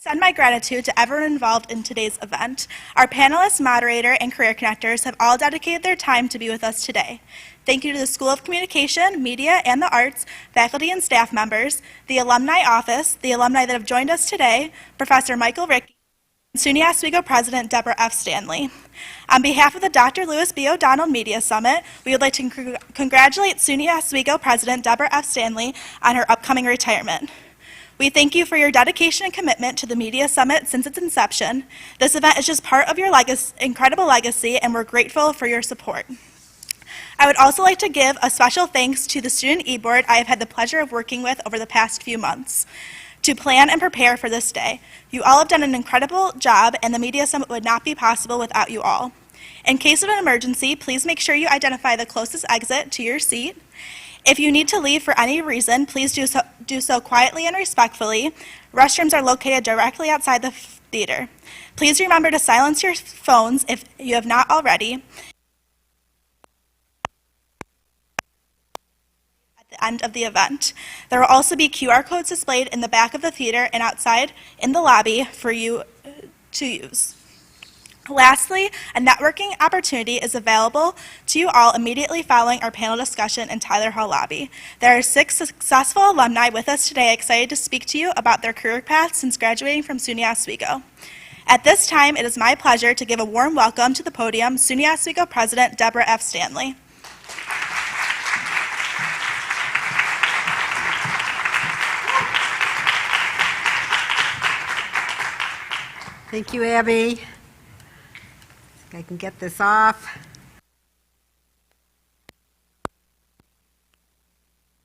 Send my gratitude to everyone involved in today's event. Our panelists, moderator, and career connectors have all dedicated their time to be with us today. Thank you to the School of Communication, Media, and the Arts, faculty and staff members, the Alumni Office, the alumni that have joined us today, Professor Michael Rickey, and SUNY Oswego President Deborah F. Stanley. On behalf of the Dr. Lewis B. O'Donnell Media Summit, we would like to congratulate SUNY Oswego President Deborah F. Stanley on her upcoming retirement. We thank you for your dedication and commitment to the Media Summit since its inception. This event is just part of your incredible legacy, and we're grateful for your support. I would also like to give a special thanks to the student e-board I have had the pleasure of working with over the past few months to plan and prepare for this day. You all have done an incredible job, and the Media Summit would not be possible without you all. In case of an emergency, please make sure you identify the closest exit to your seat. If you need to leave for any reason, please do so quietly and respectfully. Restrooms are located directly outside the theater. Please remember to silence your phones if you have not already. At the end of the event, there will also be QR codes displayed in the back of the theater and outside in the lobby for you to use. Lastly, a networking opportunity is available to you all immediately following our panel discussion in Tyler Hall lobby. There are 6 successful alumni with us today excited to speak to you about their career paths since graduating from SUNY Oswego. At this time, it is my pleasure to give a warm welcome to the podium SUNY Oswego President Deborah F. Stanley. Thank you, Abby. I can get this off.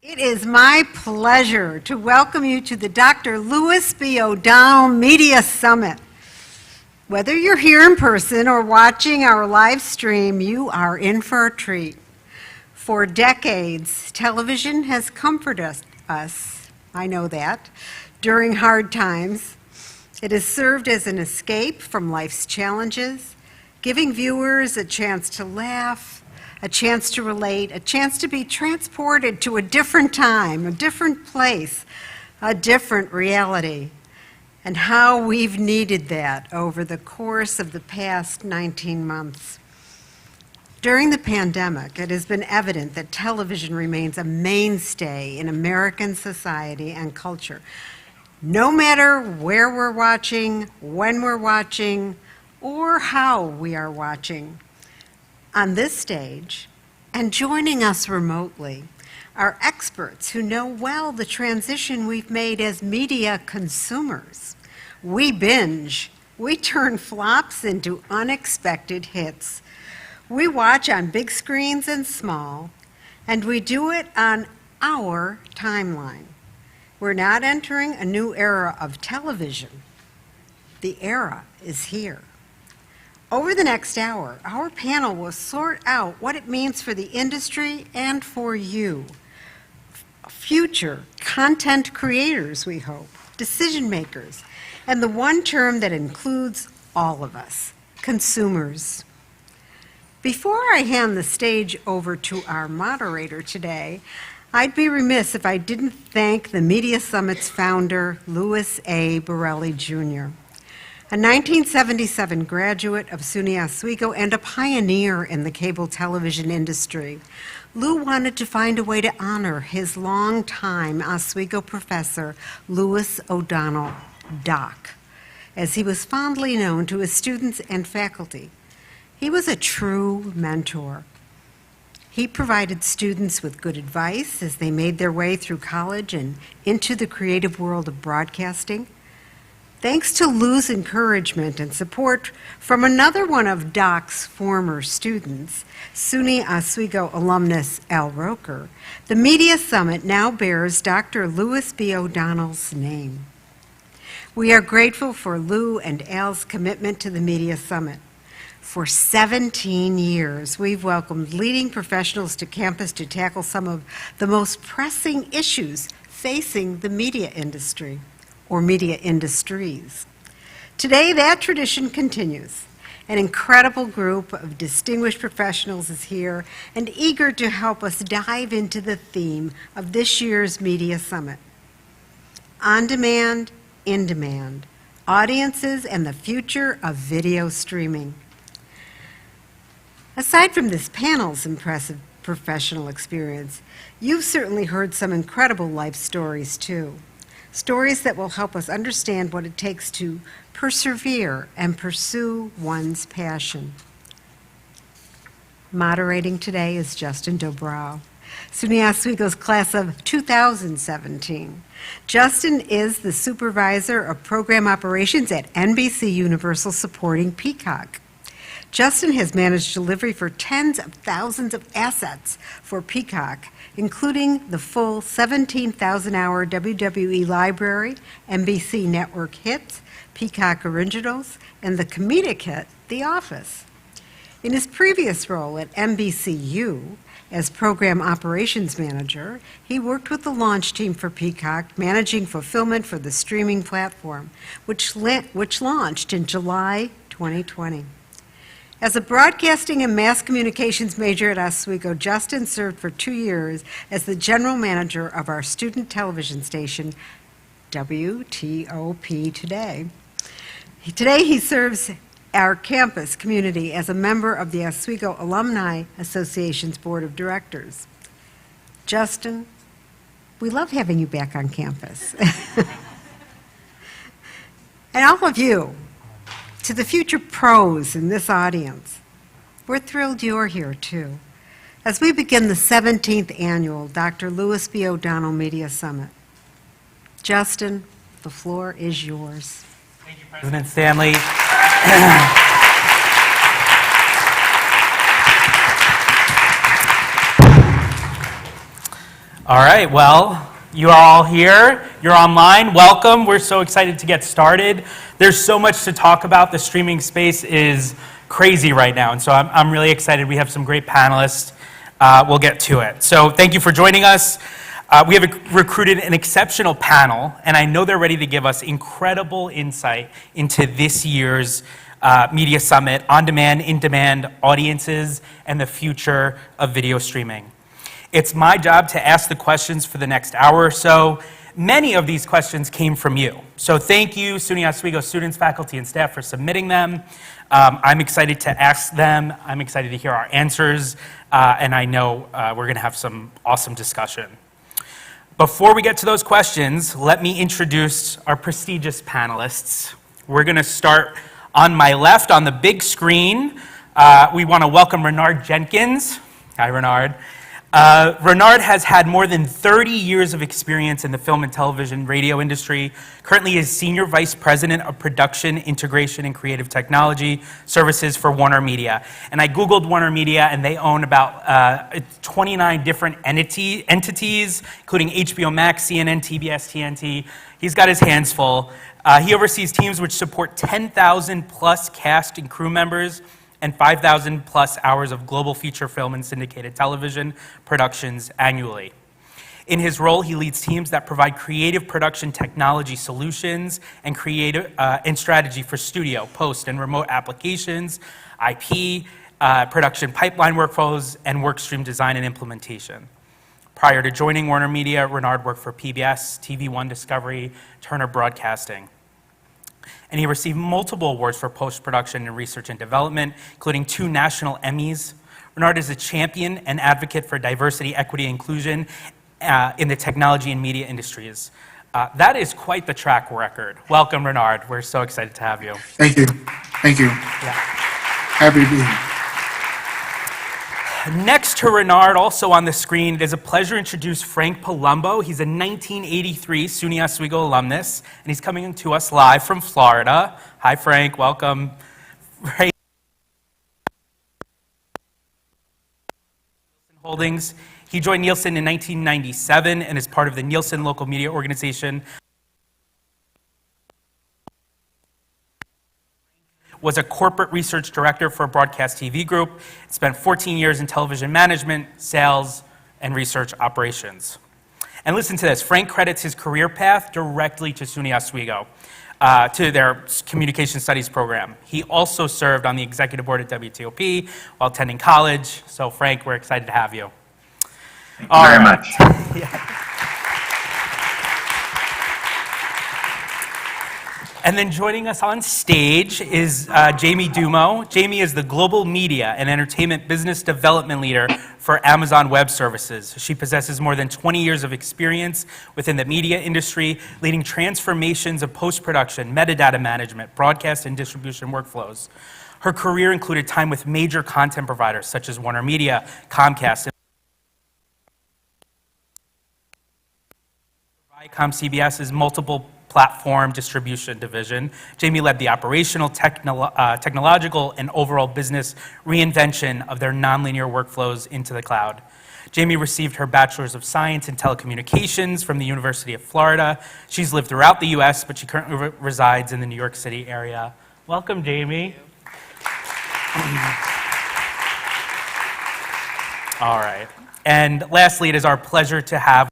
It is my pleasure to welcome you to the Dr. Lewis B. O'Donnell Media Summit. Whether you're here in person or watching our live stream, you are in for a treat. For decades, television has comforted us, I know that, during hard times. It has served as an escape from life's challenges, giving viewers a chance to laugh, a chance to relate, a chance to be transported to a different time, a different place, a different reality, and how we've needed that over the course of the past 19 months. During the pandemic, it has been evident that television remains a mainstay in American society and culture. No matter where we're watching, when we're watching, or how we are watching. On this stage, and joining us remotely, are experts who know well the transition we've made as media consumers. We binge, we turn flops into unexpected hits. We watch on big screens and small, and we do it on our timeline. We're not entering a new era of television. The era is here. Over the next hour, our panel will sort out what it means for the industry and for you. Future content creators, we hope, decision makers, and the one term that includes all of us, consumers. Before I hand the stage over to our moderator today, I'd be remiss if I didn't thank the Media Summit's founder, Louis A. Borelli, Jr., a 1977 graduate of SUNY Oswego and a pioneer in the cable television industry. Lou wanted to find a way to honor his longtime Oswego professor, Louis O'Donnell, Doc, as he was fondly known to his students and faculty. He was a true mentor. He provided students with good advice as they made their way through college and into the creative world of broadcasting. Thanks to Lou's encouragement and support from another one of Doc's former students, SUNY Oswego alumnus Al Roker, the Media Summit now bears Dr. Louis B. O'Donnell's name. We are grateful for Lou and Al's commitment to the Media Summit. For 17 years, we've welcomed leading professionals to campus to tackle some of the most pressing issues facing the media industry, or media industries. Today, that tradition continues. An incredible group of distinguished professionals is here and eager to help us dive into the theme of this year's Media Summit. On demand, in demand, audiences and the future of video streaming. Aside from this panel's impressive professional experience, you've certainly heard some incredible life stories too. Stories that will help us understand what it takes to persevere and pursue one's passion. Moderating today is Justin Dobrow, SUNY Oswego's class of 2017. Justin is the supervisor of program operations at NBC Universal supporting Peacock. Justin has managed delivery for tens of thousands of assets for Peacock, including the full 17,000-hour WWE library, NBC Network hits, Peacock Originals, and the comedic hit, The Office. In his previous role at NBCU as Program Operations Manager, he worked with the launch team for Peacock, managing fulfillment for the streaming platform, which launched in July 2020. As a broadcasting and mass communications major at Oswego, Justin served for 2 years as the general manager of our student television station, WTOP Today. Today he serves our campus community as a member of the Oswego Alumni Association's Board of Directors. Justin, we love having you back on campus. And all of you, to the future pros in this audience, we're thrilled you're here too, as we begin the 17th annual Dr. Lewis B. O'Donnell Media Summit. Justin, the floor is yours. Thank you, President Stanley. All right, well, you are all here. You're online. Welcome. We're so excited to get started. There's so much to talk about. The streaming space is crazy right now, and so I'm really excited. We have some great panelists. We'll get to it. So thank you for joining us. We have recruited an exceptional panel, and I know they're ready to give us incredible insight into this year's Media Summit, on-demand, in-demand audiences, and the future of video streaming. It's my job to ask the questions for the next hour or so. Many of these questions came from you. So thank you, SUNY Oswego students, faculty, and staff for submitting them. I'm excited to ask them. I'm excited to hear our answers, and I know we're going to have some awesome discussion. Before we get to those questions, let me introduce our prestigious panelists. We're going to start on my left on the big screen. We want to welcome Renard Jenkins. Hi, Renard. Renard has had more than 30 years of experience in the film and television radio industry. Currently is Senior Vice President of Production, Integration, and Creative Technology Services for Warner Media. And I Googled Warner Media, and they own about 29 different entities, including HBO Max, CNN, TBS, TNT. He's got his hands full. He oversees teams which support 10,000 plus cast and crew members and 5,000 plus hours of global feature film and syndicated television productions annually. In his role, he leads teams that provide creative production technology solutions and creative and strategy for studio, post, and remote applications, IP, production pipeline workflows, and workstream design and implementation. Prior to joining Warner Media, Renard worked for PBS, TV One Discovery, Turner Broadcasting. And he received multiple awards for post-production and research and development, including 2 national Emmys. Renard is a champion and advocate for diversity, equity, and inclusion in the technology and media industries. That is quite the track record. Welcome, Renard. We're so excited to have you. Thank you. Thank you. Yeah. Happy to be here. Next to Renard, also on the screen, it is a pleasure to introduce Frank Palumbo. He's a 1983 SUNY Oswego alumnus, and he's coming to us live from Florida. Hi, Frank. Welcome. Nielsen Holdings. He joined Nielsen in 1997 and is part of the Nielsen Local Media Organization. Was a corporate research director for a broadcast TV group, spent 14 years in television management, sales, and research operations. And listen to this, Frank credits his career path directly to SUNY Oswego, to their communication studies program. He also served on the executive board at WTOP while attending college. So Frank, we're excited to have you. Thank you very much. Yeah. And then joining us on stage is Jamie Dumo. Jamie is the Global Media and Entertainment Business Development Leader for Amazon Web Services. She possesses more than 20 years of experience within the media industry, leading transformations of post-production, metadata management, broadcast and distribution workflows. Her career included time with major content providers such as Warner Media, Comcast, and Viacom CBS's multiple platform distribution division. Jamie led the operational, technological, and overall business reinvention of their nonlinear workflows into the cloud. Jamie received her Bachelor's of Science in Telecommunications from the University of Florida. She's lived throughout the US, but she currently resides in the New York City area. Welcome, Jamie. All right. And lastly, it is our pleasure to have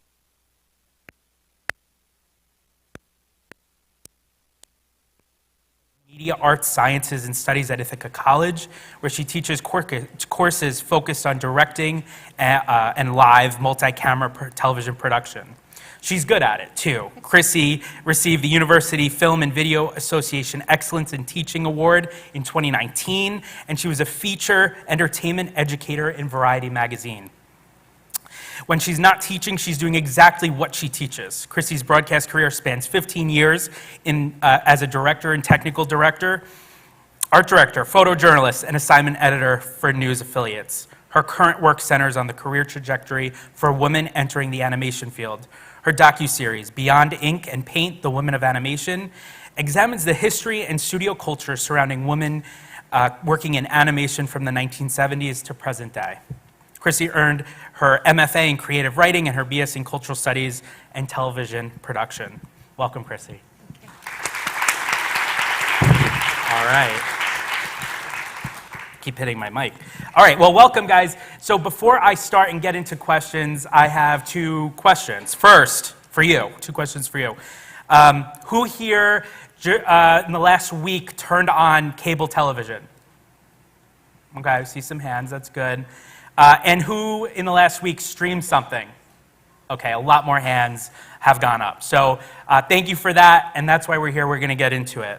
Media Arts, Sciences, and Studies at Ithaca College, where she teaches courses focused on directing and live multi-camera television production. She's good at it, too. Chrissy received the University Film and Video Association Excellence in Teaching Award in 2019, and she was a feature entertainment educator in Variety magazine. When she's not teaching, she's doing exactly what she teaches. Chrissy's broadcast career spans 15 years as a director and technical director, art director, photojournalist, and assignment editor for news affiliates. Her current work centers on the career trajectory for women entering the animation field. Her docuseries, Beyond Ink and Paint, The Women of Animation, examines the history and studio culture surrounding women working in animation from the 1970s to present day. Chrissy earned her MFA in creative writing and her BS in cultural studies and television production. Welcome, Chrissy. All right. Keep hitting my mic. All right, well, welcome, guys. So before I start and get into questions, I have two questions. First, for you, two questions for you. Who here in the last week turned on cable television? Okay, I see some hands, that's good. And who in the last week streamed something? Okay, a lot more hands have gone up. So thank you for that, and that's why we're here. We're going to get into it.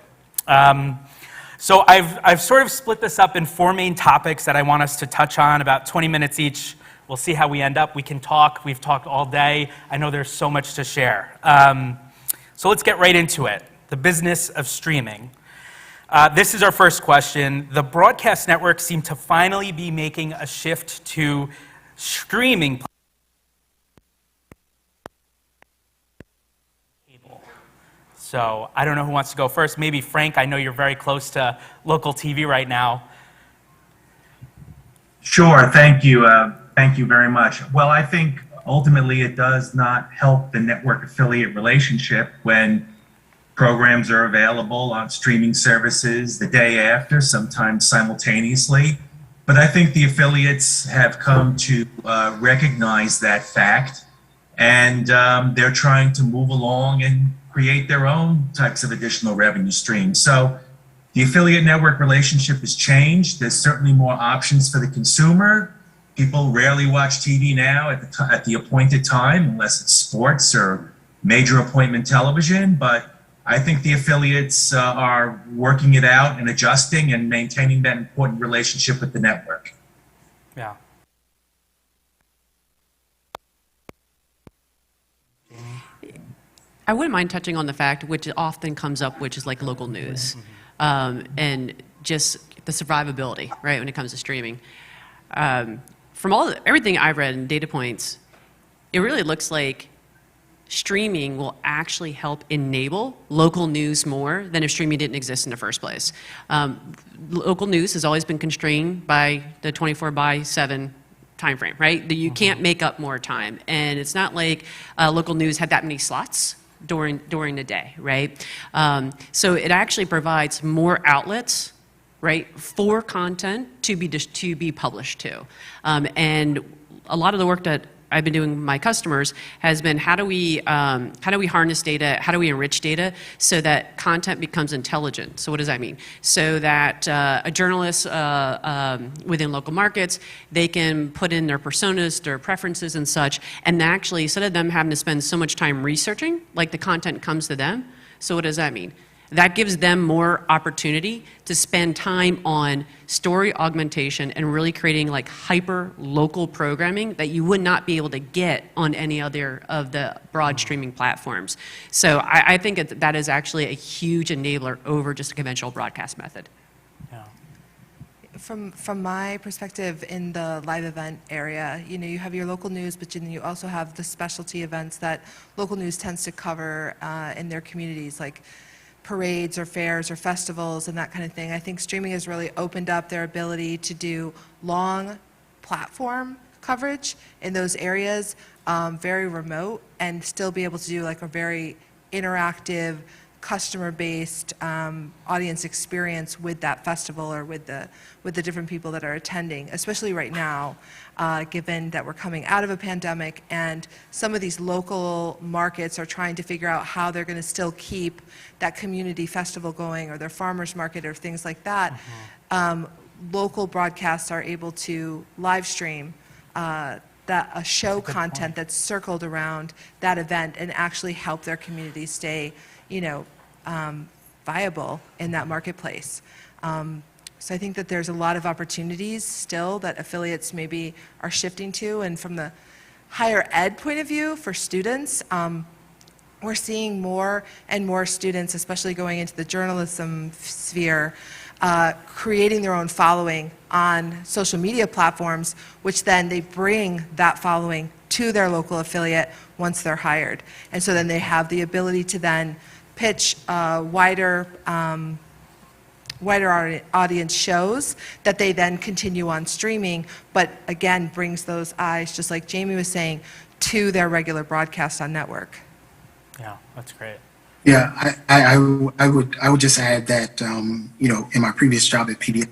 So I've sort of split this up in four main topics that I want us to touch on, about 20 minutes each. We'll see how we end up. We can talk. We've talked all day. I know there's so much to share. So let's get right into it. The business of streaming. This is our first question. The broadcast networks seem to finally be making a shift to streaming cable. So I don't know who wants to go first. Maybe Frank, I know you're very close to local TV right now. Sure, thank you. Thank you very much. Well, I think ultimately it does not help the network affiliate relationship when programs are available on streaming services the day after, sometimes simultaneously. But I think the affiliates have come to recognize that fact, and they're trying to move along and create their own types of additional revenue streams. So the affiliate network relationship has changed. There's certainly more options for the consumer. People rarely watch TV now at the appointed time, unless it's sports or major appointment television, but I think the affiliates are working it out and adjusting and maintaining that important relationship with the network. Yeah. I wouldn't mind touching on the fact, which often comes up, which is like local news, and just the survivability, right, when it comes to streaming. From everything I've read and data points, it really looks like streaming will actually help enable local news more than if streaming didn't exist in the first place. Local news has always been constrained by the 24/7 time frame, right? You can't make up more time. And it's not like local news had that many slots during the day, right? So it actually provides more outlets, right, for content to be published to. And a lot of the work that I've been doing with my customers has been how do we harness data, how do we enrich data so that content becomes intelligent. So what does that mean? So that a journalist within local markets, they can put in their personas, their preferences and such, and actually instead of them having to spend so much time researching, like the content comes to them. So what does that mean? That gives them more opportunity to spend time on story augmentation and really creating like hyper local programming that you would not be able to get on any other of the broad streaming platforms. So I think that is actually a huge enabler over just a conventional broadcast method. Yeah. From my perspective in the live event area, you have your local news, but then you also have the specialty events that local news tends to cover in their communities, like parades or fairs or festivals and that kind of thing. I think streaming has really opened up their ability to do long platform coverage in those areas, very remote, and still be able to do like a very interactive, customer-based audience experience with that festival or with the different people that are attending, especially right now, given that we're coming out of a pandemic and some of these local markets are trying to figure out how they're going to still keep that community festival going or their farmers market or things like that. Local broadcasts are able to live stream a show content that's circled around that event and actually help their community stay viable in that marketplace. So I think that there's a lot of opportunities still that affiliates maybe are shifting to, and from the higher ed point of view for students, we're seeing more and more students, especially going into the journalism sphere, creating their own following on social media platforms, which then they bring that following to their local affiliate once they're hired. And so then they have the ability to then pitch wider audience shows that they then continue on streaming, but again brings those eyes, just like Jamie was saying, to their regular broadcast on network. Yeah, that's great. Yeah, I would just add that, in my previous job at PBS,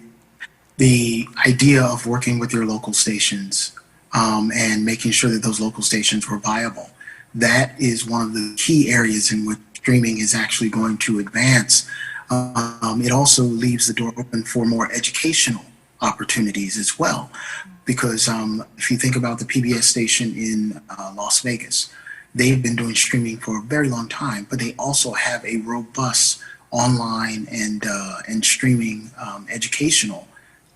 the idea of working with your local stations and making sure that those local stations were viable, that is one of the key areas in which streaming is actually going to advance. It also leaves the door open for more educational opportunities as well, because if you think about the PBS station in Las Vegas, they've been doing streaming for a very long time, but they also have a robust online and streaming educational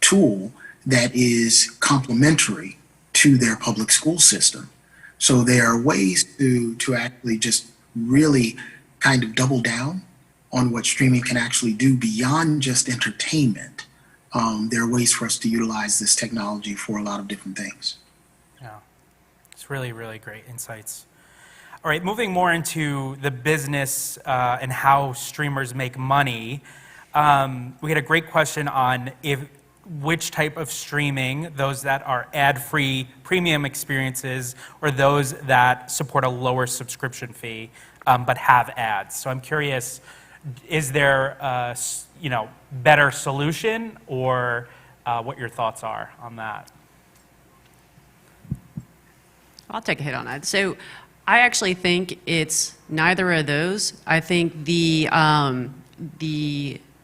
tool that is complementary to their public school system. So there are ways to actually just really kind of double down on what streaming can actually do beyond just entertainment. There are ways for us to utilize this technology for a lot of different things. Yeah, it's really, really great insights. All right, moving more into the business and how streamers make money. We had a great question on which type of streaming, those that are ad-free premium experiences or those that support a lower subscription fee but have ads. So I'm curious, is there a better solution, or what your thoughts are on that? I'll take a hit on that. So I actually think it's neither of those. I think the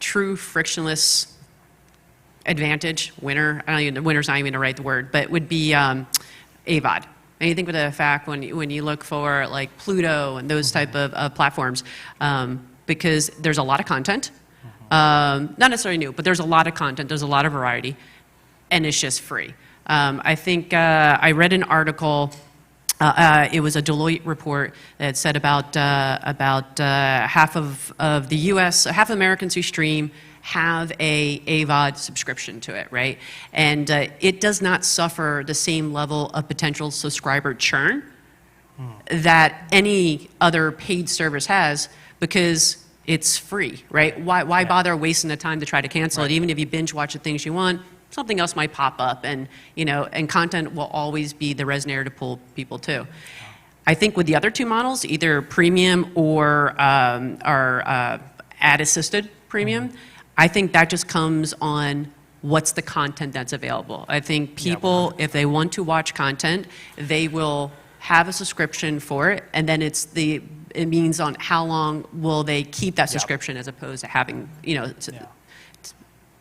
true frictionless advantage, winner, winner's not even the right word, but would be AVOD. And you think of the fact when you look for like Pluto and those type of platforms, because there's a lot of content, not necessarily new, but there's a lot of content, there's a lot of variety, and it's just free. I think I read an article, it was a Deloitte report that said about half of the U.S., half of Americans who stream have a AVOD subscription to it, right? And it does not suffer the same level of potential subscriber churn that any other paid service has, because it's free, right? Why bother wasting the time to try to cancel it? Even if you binge watch the things you want, something else might pop up, and and content will always be the resonator to pull people to. I think with the other two models, either premium or ad-assisted premium, I think that just comes on what's the content that's available. I think people, if they want to watch content, they will have a subscription for it, and then it means on how long will they keep that subscription as opposed to having,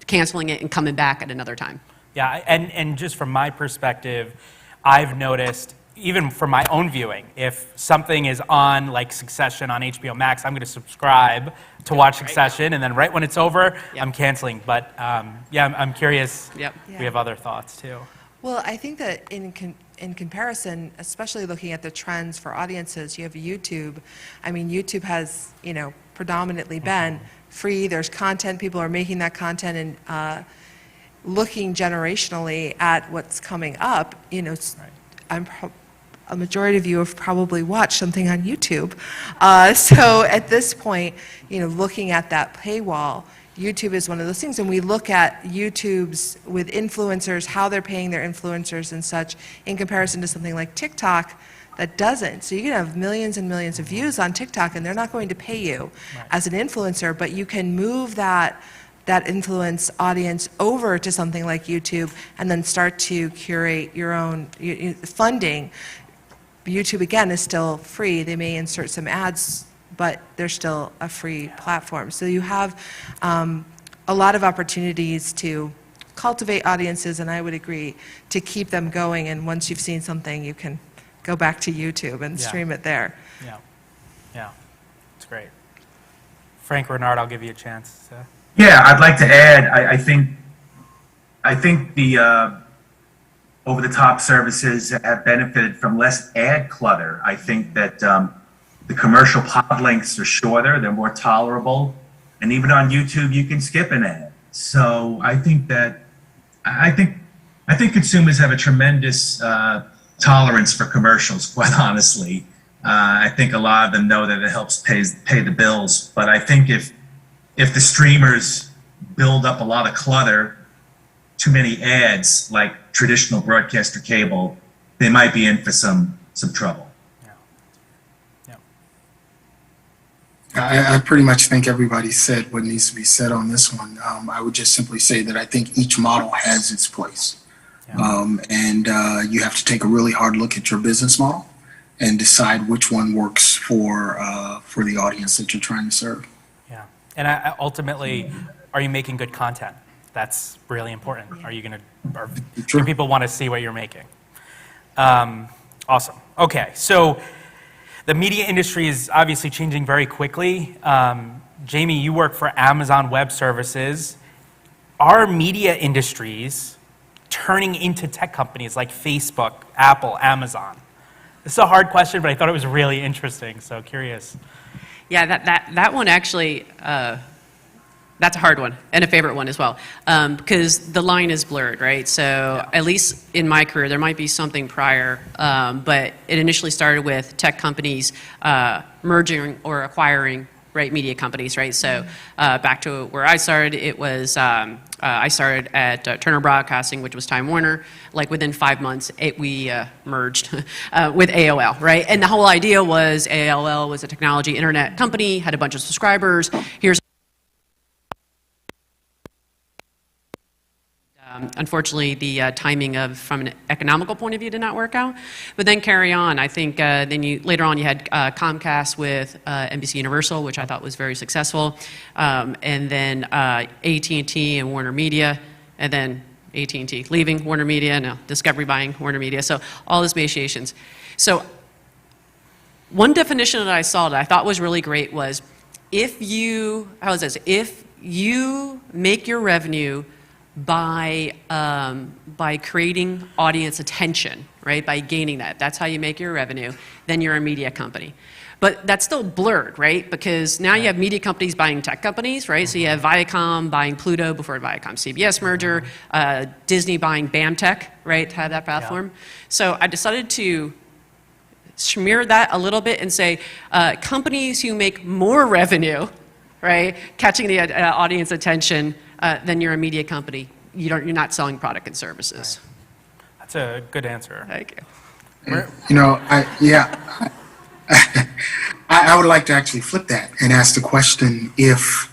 canceling it and coming back at another time. Yeah, and just from my perspective, I've noticed even for my own viewing, if something is on like Succession on HBO Max, I'm going to subscribe to watch Succession, and then right when it's over, I'm canceling. But yeah, I'm curious. Yep. We have other thoughts too. Well, I think that in comparison, especially looking at the trends for audiences, you have YouTube. I mean, YouTube has, predominantly been free. There's content. People are making that content and looking generationally at what's coming up. A majority of you have probably watched something on YouTube. So at this point, looking at that paywall, YouTube is one of those things, and we look at YouTube's with influencers, how they're paying their influencers and such, in comparison to something like TikTok that doesn't. So you can have millions and millions of views on TikTok, and they're not going to pay you as an influencer, but you can move that influence audience over to something like YouTube and then start to curate your own funding. YouTube, again, is still free. They may insert some ads, but they're still a free platform. So you have a lot of opportunities to cultivate audiences, and I would agree, to keep them going. And once you've seen something, you can go back to YouTube and stream it there. Yeah, it's great. Frank, Renard, I'll give you a chance. Yeah, I'd like to add, I think the over-the-top services have benefited from less ad clutter. I think that the commercial pod links are shorter, they're more tolerable, and even on YouTube you can skip an ad. So I think consumers have a tremendous tolerance for commercials, quite honestly. I think a lot of them know that it helps pay the bills, but I think if the streamers build up a lot of clutter, too many ads like traditional broadcaster cable, they might be in for some trouble. I pretty much think everybody said what needs to be said on this one. I would just simply say that I think each model has its place. And you have to take a really hard look at your business model and decide which one works for the audience that you're trying to serve. Yeah, and ultimately, are you making good content? That's really important. Are you going to, do people want to see what you're making? Awesome. Okay, so the media industry is obviously changing very quickly. Jamie, you work for Amazon Web Services. Are media industries turning into tech companies like Facebook, Apple, Amazon? This is a hard question, but I thought it was really interesting, so curious. Yeah, that one actually, that's a hard one, and a favorite one as well, because the line is blurred, right? So at least in my career, there might be something prior, but it initially started with tech companies merging or acquiring, right, media companies, right? So back to where I started, it was, I started at Turner Broadcasting, which was Time Warner. Like within 5 months, we merged with AOL, right? And the whole idea was AOL was a technology internet company, had a bunch of subscribers. Here's unfortunately, the timing from an economical point of view did not work out. But then carry on. I think then later on you had Comcast with NBC Universal, which I thought was very successful. And then AT&T and Warner Media, and then AT&T leaving Warner Media, now Discovery buying Warner Media. So all these machinations. So one definition that I saw that I thought was really great was if you make your revenue by creating audience attention, right? By gaining that. That's how you make your revenue. Then you're a media company. But that's still blurred, right? Because now you have media companies buying tech companies, right? So you have Viacom buying Pluto before Viacom-CBS merger, Disney buying BAMTech, right, to have that platform. Yeah. So I decided to smear that a little bit and say companies who make more revenue, right, catching the audience attention, then you're a media company. You're not selling product and services. Right. That's a good answer. Thank you. You know, I would like to actually flip that and ask the question: if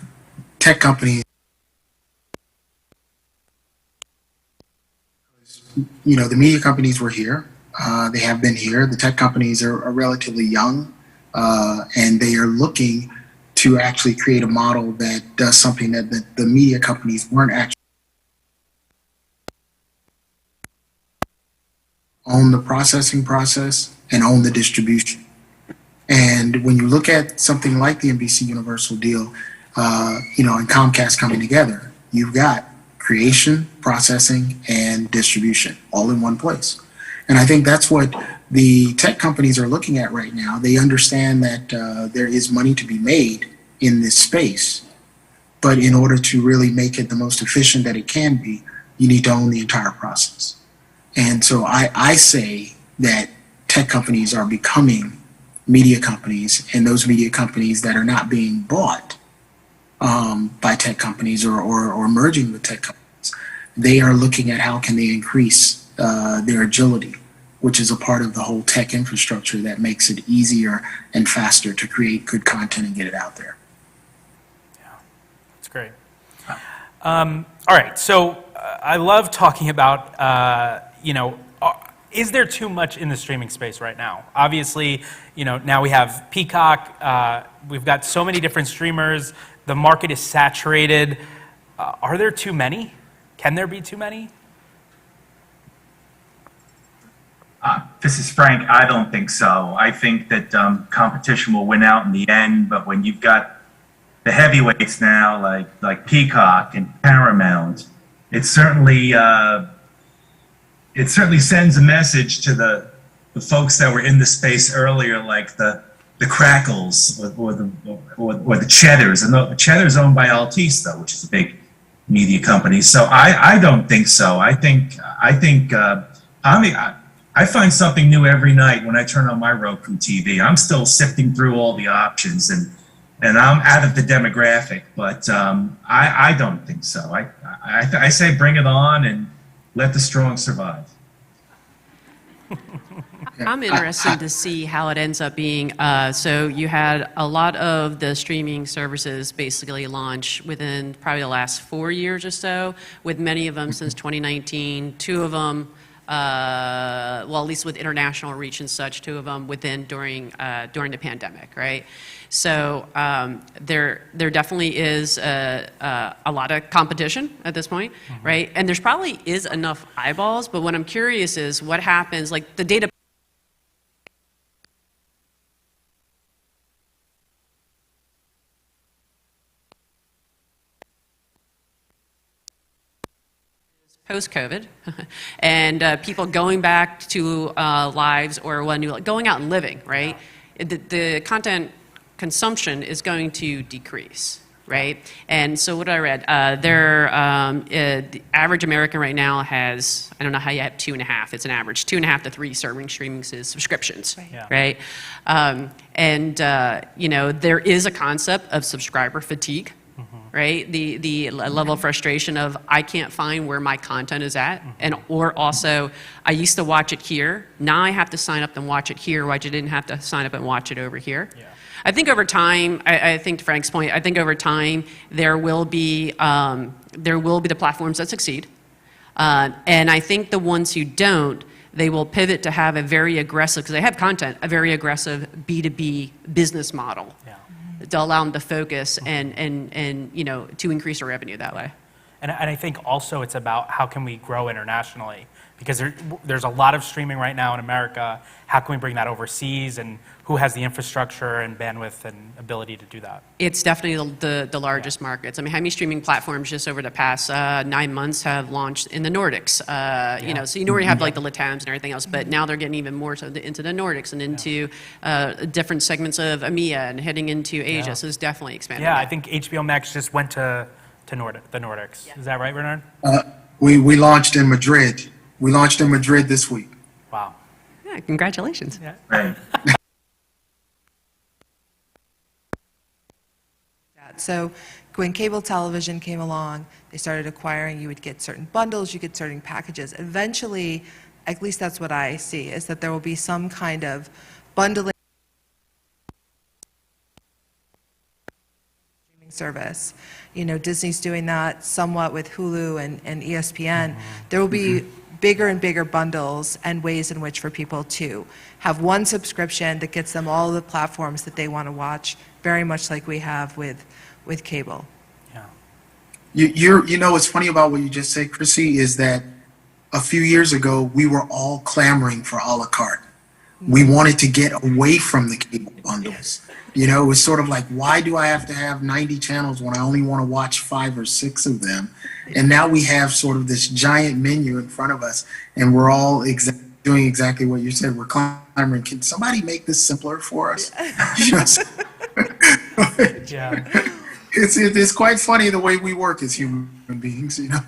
tech companies, you know, the media companies were here, they have been here. The tech companies are relatively young, and they are looking to actually create a model that does something that the media companies weren't actually own the processing process, and own the distribution. And when you look at something like the NBC Universal deal, and Comcast coming together, you've got creation, processing, and distribution all in one place. And I think that's what the tech companies are looking at right now. They understand that there is money to be made in this space, but in order to really make it the most efficient that it can be, you need to own the entire process. And so I say that tech companies are becoming media companies, and those media companies that are not being bought by tech companies or merging with tech companies, they are looking at how can they increase their agility, which is a part of the whole tech infrastructure that makes it easier and faster to create good content and get it out there. Yeah, that's great. All right, so I love talking about, is there too much in the streaming space right now? Obviously, now we have Peacock, we've got so many different streamers, the market is saturated. Are there too many? Can there be too many? This is Frank. I don't think so. I think that competition will win out in the end, but when you've got the heavyweights now, like Peacock and Paramount, it certainly sends a message to the folks that were in the space earlier, like the Crackles or the Cheddars. And the Cheddar's owned by Altice, though, which is a big media company. So I don't think so. I find something new every night when I turn on my Roku TV. I'm still sifting through all the options, and I'm out of the demographic, but I don't think so. I say bring it on and let the strong survive. I'm interested to see how it ends up being. So you had a lot of the streaming services basically launch within probably the last 4 years or so, with many of them since 2019, two of them, at least with international reach and such, two of them during the pandemic, right? So there definitely is a lot of competition at this point, right? And there's probably is enough eyeballs, but what I'm curious is what happens, like the data post-COVID, and people going back to lives or going out and living, right? The content consumption is going to decrease, right? And so what I read, the average American right now has, I don't know how you have 2.5, it's an average, 2.5 to 3 streaming subscriptions, right? There is a concept of subscriber fatigue, right? The level of frustration of I can't find where my content is at, or also I used to watch it here, now I have to sign up and watch it here, why you didn't have to sign up and watch it over here. Yeah. I think over time, I think to Frank's point, I think over time there will be the platforms that succeed, and I think the ones who don't, they will pivot to have a very aggressive, because they have content, a very aggressive B2B business model. Yeah. To allow them to focus and to increase their revenue that way. And I think also it's about how can we grow internationally, because there's a lot of streaming right now in America. How can we bring that overseas, and who has the infrastructure and bandwidth and ability to do that? It's definitely the largest markets. I mean, how many streaming platforms just over the past 9 months have launched in the Nordics? So you already have like the LATAMs and everything else, but now they're getting even more into the Nordics and into different segments of EMEA and heading into Asia. Yeah. So it's definitely expanding. Yeah, I think HBO Max just went to the Nordics. Yeah. Is that right, Renard? We launched in Madrid. We launched in Madrid this week. Wow. Yeah, congratulations. Yeah. Right. So when cable television came along, they started acquiring, you would get certain bundles, you get certain packages. Eventually, at least that's what I see, is that there will be some kind of bundling service. Disney's doing that somewhat with Hulu and ESPN. There will be bigger and bigger bundles and ways in which for people to have one subscription that gets them all the platforms that they want to watch, very much like we have with cable. Yeah. What's funny about what you just said, Chrissy, is that a few years ago, we were all clamoring for a la carte. We wanted to get away from the cable bundles. You know, it was sort of like, why do I have to have 90 channels when I only want to watch 5 or 6 of them? And now we have sort of this giant menu in front of us, and we're all doing exactly what you said. We're clamoring, can somebody make this simpler for us? Yeah. It's quite funny the way we work as human beings, you know.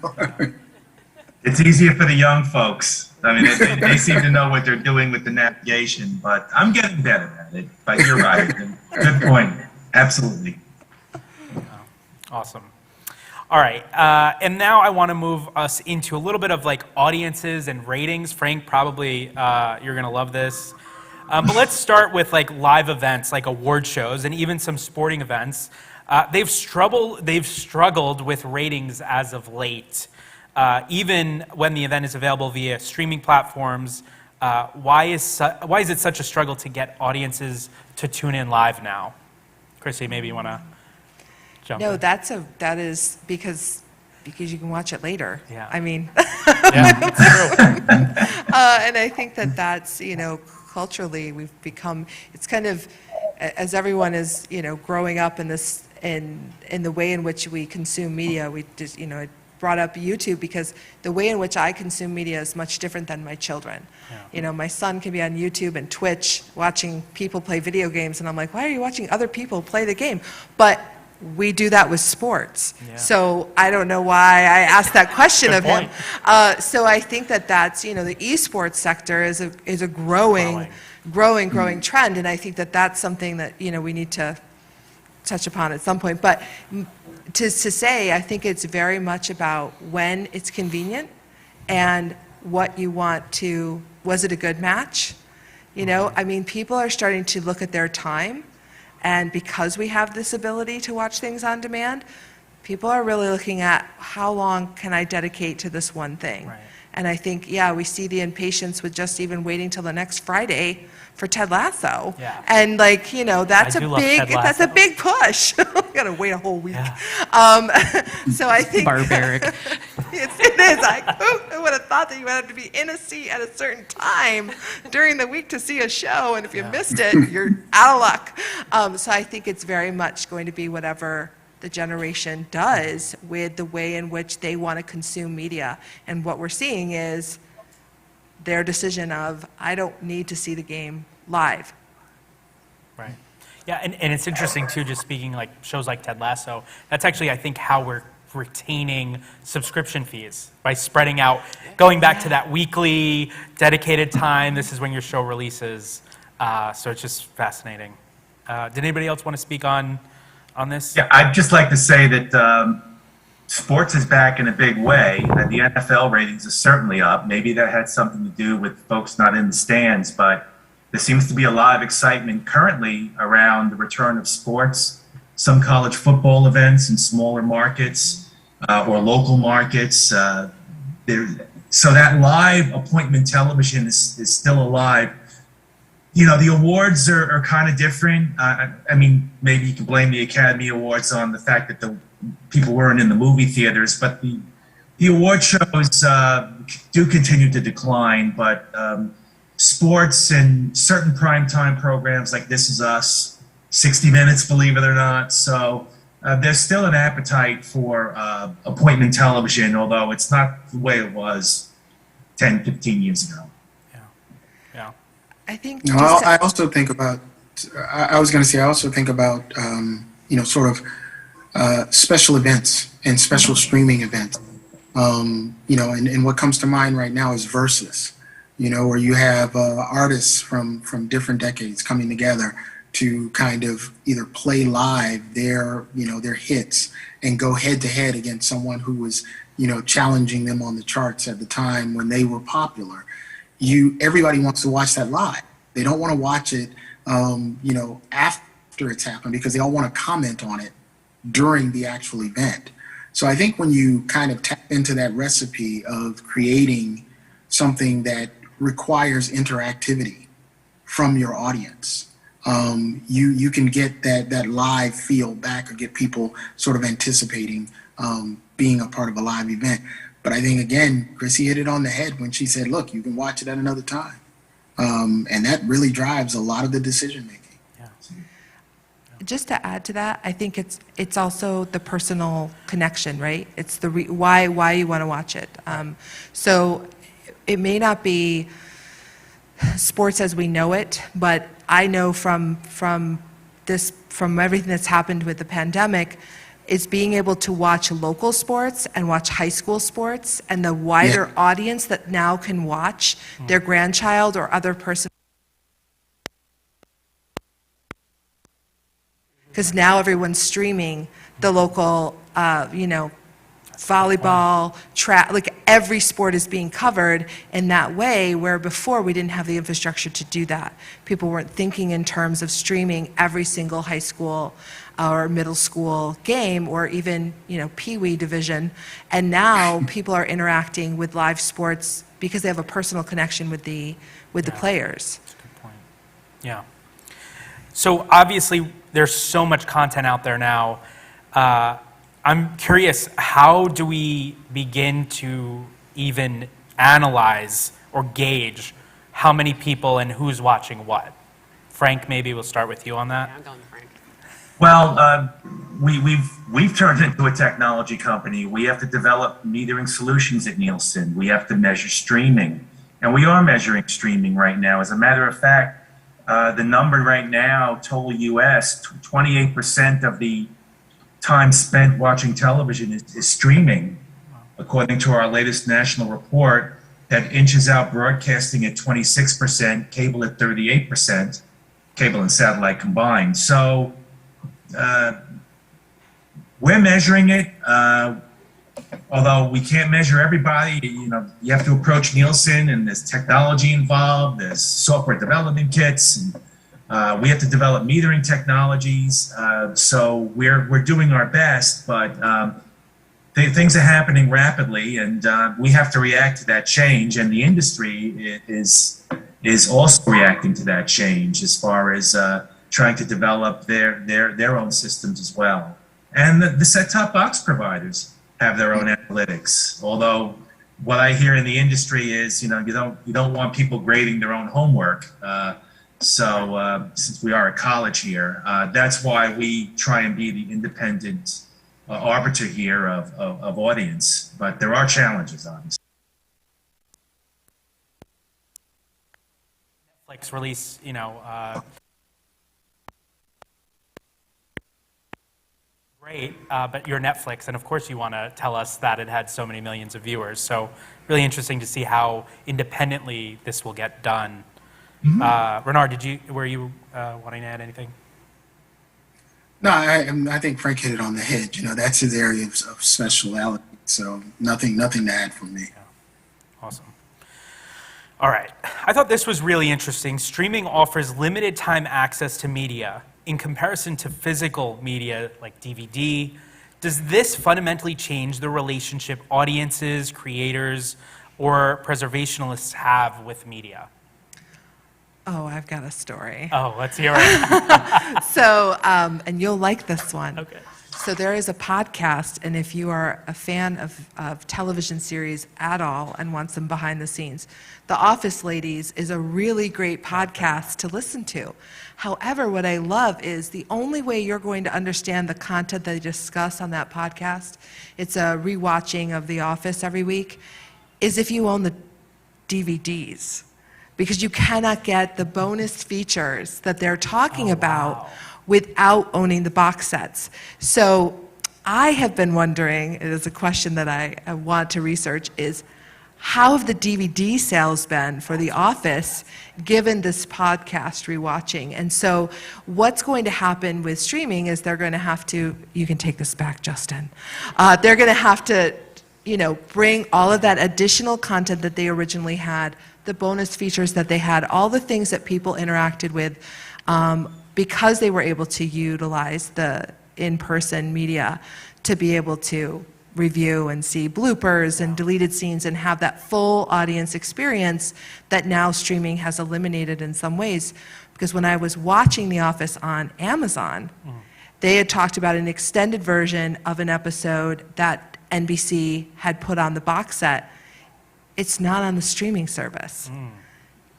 It's easier for the young folks. I mean, they seem to know what they're doing with the navigation, but I'm getting better at it. But you're right. Good point. Absolutely. Awesome. All right, and now I want to move us into a little bit of like audiences and ratings. Frank, probably you're gonna love this. But let's start with like live events, like award shows, and even some sporting events. They've struggled with ratings as of late. Even when the event is available via streaming platforms, why is it such a struggle to get audiences to tune in live now? Chrissy, maybe you want to jump No, in. that is because you can watch it later. Yeah. I mean, Yeah, it's true. and I think that that's, you know, culturally we've become, it's kind of, as everyone is, you know, growing up in this, in the way in which we consume media, we just, you know, it brought up YouTube because the way in which I consume media is much different than my children. Yeah. You know, my son can be on YouTube and Twitch watching people play video games, and I'm like, why are you watching other people play the game? But we do that with sports. Yeah. So I don't know why I asked that question Good of him. point. So I think that that's, you know, the esports sector is a growing trend, and I think that that's something that, you know, we need to touch upon at some point. But to say, I think it's very much about when it's convenient and what you want to, was it a good match? You know, I mean, people are starting to look at their time, and because we have this ability to watch things on demand, people are really looking at how long can I dedicate to this one thing. Right. And I think, yeah, we see the impatience with just even waiting till the next Friday for Ted Lasso. Yeah. And like, you know, that's I do love Ted that's a Lasso. big push. You gotta wait a whole week. Yeah. So I think Barbaric. it is. I would have thought that you would have to be in a seat at a certain time during the week to see a show, and if you missed it, you're out of luck. So I think it's very much going to be whatever the generation does with the way in which they want to consume media. And what we're seeing is their decision of, I don't need to see the game live. Right. Yeah, and it's interesting too, just speaking like shows like Ted Lasso, that's actually, I think, how we're retaining subscription fees by spreading out, going back to that weekly dedicated time. This is when your show releases. So it's just fascinating. Did anybody else want to speak on this? Yeah, I'd just like to say that sports is back in a big way. The NFL ratings are certainly up. Maybe that had something to do with folks not in the stands, but there seems to be a lot of excitement currently around the return of sports. Some college football events in smaller markets or local markets. So that live appointment television is still alive. You know, the awards are kind of different. I mean, maybe you can blame the Academy Awards on the fact that the people weren't in the movie theaters, but the award shows do continue to decline. But sports and certain primetime programs like This Is Us, 60 Minutes, believe it or not. So there's still an appetite for appointment television, although it's not the way it was 10, 15 years ago. Yeah. I think. No, just to- I also think about, I was going to say, I also think about, you know, sort of special events and special streaming events. You know, and what comes to mind right now is Versus, you know, where you have artists from different decades coming together to kind of either play live their, you know, their hits and go head to head against someone who was, you know, challenging them on the charts at the time when they were popular. Everybody wants to watch that live. They don't want to watch it, you know, after it's happened, because they all want to comment on it during the actual event. So I think when you kind of tap into that recipe of creating something that requires interactivity from your audience, you can get that live feel back, or get people sort of anticipating being a part of a live event. But I think, again, Chrissy hit it on the head when she said, look, you can watch it at another time. And that really drives a lot of the decision making. Just to add to that, I think it's also the personal connection, right? It's the why you want to watch it. So it may not be sports as we know it, but I know from everything that's happened with the pandemic, is being able to watch local sports and watch high school sports and the wider audience that now can watch their grandchild or other person. Because now everyone's streaming the local, volleyball, track, like every sport is being covered in that way, where before we didn't have the infrastructure to do that. People weren't thinking in terms of streaming every single high school or middle school game, or even, Pee-wee division. And now people are interacting with live sports because they have a personal connection with the players. That's a good point. Yeah. So obviously, there's so much content out there now. I'm curious, how do we begin to even analyze or gauge how many people and who's watching what? Frank, maybe we'll start with you on that. Yeah, I'm going with Frank. Well, we've turned into a technology company. We have to develop metering solutions at Nielsen. We have to measure streaming, and we are measuring streaming right now. As a matter of fact, the number right now, total U.S., 28% of the time spent watching television is streaming, according to our latest national report that inches out broadcasting at 26%, cable at 38%, cable and satellite combined. So we're measuring it, although we can't measure everybody. You have to approach Nielsen, and there's technology involved, there's software development kits, and we have to develop metering technologies. So we're doing our best, but things are happening rapidly, and we have to react to that change. And the industry is also reacting to that change as far as trying to develop their own systems as well. And the set-top box providers have their own analytics. Although what I hear in the industry is, you don't want people grading their own homework. So since we are a college here, that's why we try and be the independent arbiter here of audience. But there are challenges, obviously. Netflix release, great, but you're Netflix, and of course you want to tell us that it had so many millions of viewers. So really interesting to see how independently this will get done. Renard, were you wanting to add anything? No, I think Frank hit it on the head. That's his area of speciality. So nothing to add from me. Yeah. Awesome. All right. I thought this was really interesting. Streaming offers limited time access to media in comparison to physical media like DVD. Does this fundamentally change the relationship audiences, creators, or preservationists have with media? Oh, I've got a story. Oh, let's hear it. So, and you'll like this one. Okay. So there is a podcast, and if you are a fan of television series at all and want some behind the scenes, The Office Ladies is a really great podcast to listen to. However, what I love is the only way you're going to understand the content they discuss on that podcast, it's a rewatching of The Office every week, is if you own the DVDs. Because you cannot get the bonus features that they're talking about without owning the box sets. So I have been wondering, it is a question that I want to research, is how have the DVD sales been for The Office given this podcast rewatching? And so what's going to happen with streaming is they're going to have to, you can take this back, Justin, they're going to have to bring all of that additional content that they originally had, the bonus features that they had, all the things that people interacted with, because they were able to utilize the in-person media to be able to review and see bloopers and deleted scenes and have that full audience experience that now streaming has eliminated in some ways. Because when I was watching The Office on Amazon, they had talked about an extended version of an episode that NBC had put on the box set, it's not on the streaming service.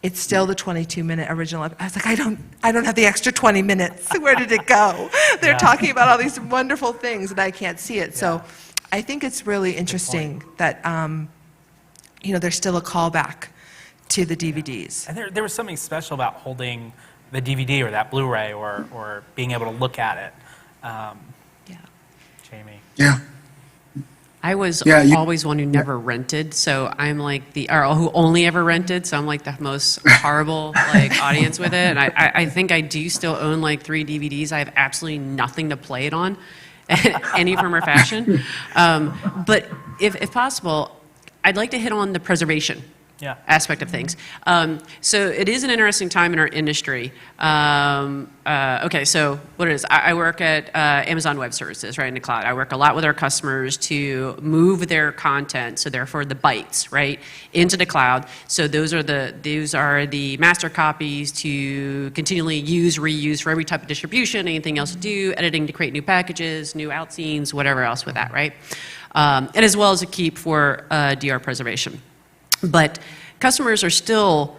It's still the 22-minute original. I was like, I don't have the extra 20 minutes. Where did it go? They're talking about all these wonderful things, and I can't see it. So I think it's really interesting that, there's still a callback to the DVDs. And there was something special about holding the DVD or that Blu-ray or being able to look at it. Jamie. Yeah. I was Yeah, always one who never rented, so I'm like or who only ever rented, so I'm like the most horrible audience with it. And I think I do still own 3 DVDs. I have absolutely nothing to play it on, any form or fashion. But if possible, I'd like to hit on the preservation aspect of things. So it is an interesting time in our industry. Okay, so what it is, I work at Amazon Web Services, right, in the cloud. I work a lot with our customers to move their content, so therefore the bytes, right, into the cloud. So those are the master copies to continually use, reuse for every type of distribution, anything else to do, editing to create new packages, new out scenes, whatever else with that, right? And as well as a keep for DR preservation. But customers are still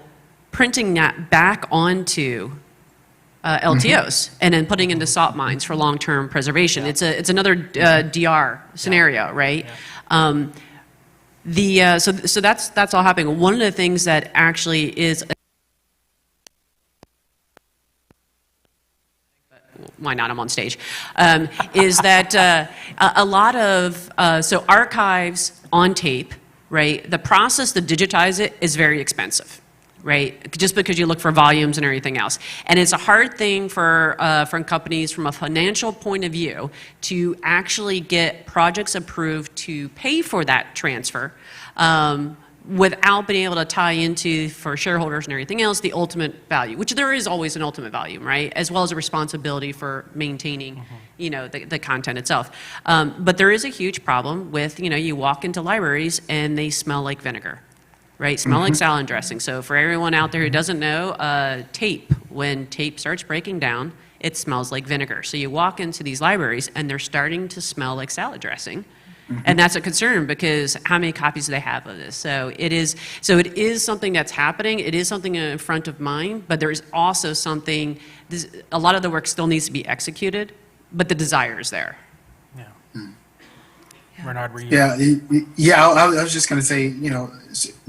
printing that back onto LTOs and then putting into salt mines for long-term preservation. It's another DR scenario, right? So that's all happening. One of the things that actually is why not? I'm on stage. Is that a lot of so archives on tape. Right, the process to digitize it is very expensive, right? Just because you look for volumes and everything else, and it's a hard thing for companies from a financial point of view to actually get projects approved to pay for that transfer without being able to tie into, for shareholders and everything else, the ultimate value, which there is always an ultimate value, right? As well as a responsibility for maintaining, the content itself. But there is a huge problem with, you walk into libraries and they smell like vinegar, right? Smell like salad dressing. So for everyone out there who doesn't know, tape, when tape starts breaking down, it smells like vinegar. So you walk into these libraries and they're starting to smell like salad dressing. And that's a concern because how many copies do they have of this? So it is something that's happening. It is something in front of mind, but there is also something, a lot of the work still needs to be executed, but the desire is there. Yeah. Renard, were you? Yeah. I was just going to say,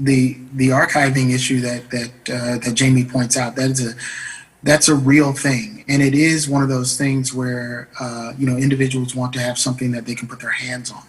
the archiving issue that Jamie points out, that's a real thing, and it is one of those things where individuals want to have something that they can put their hands on.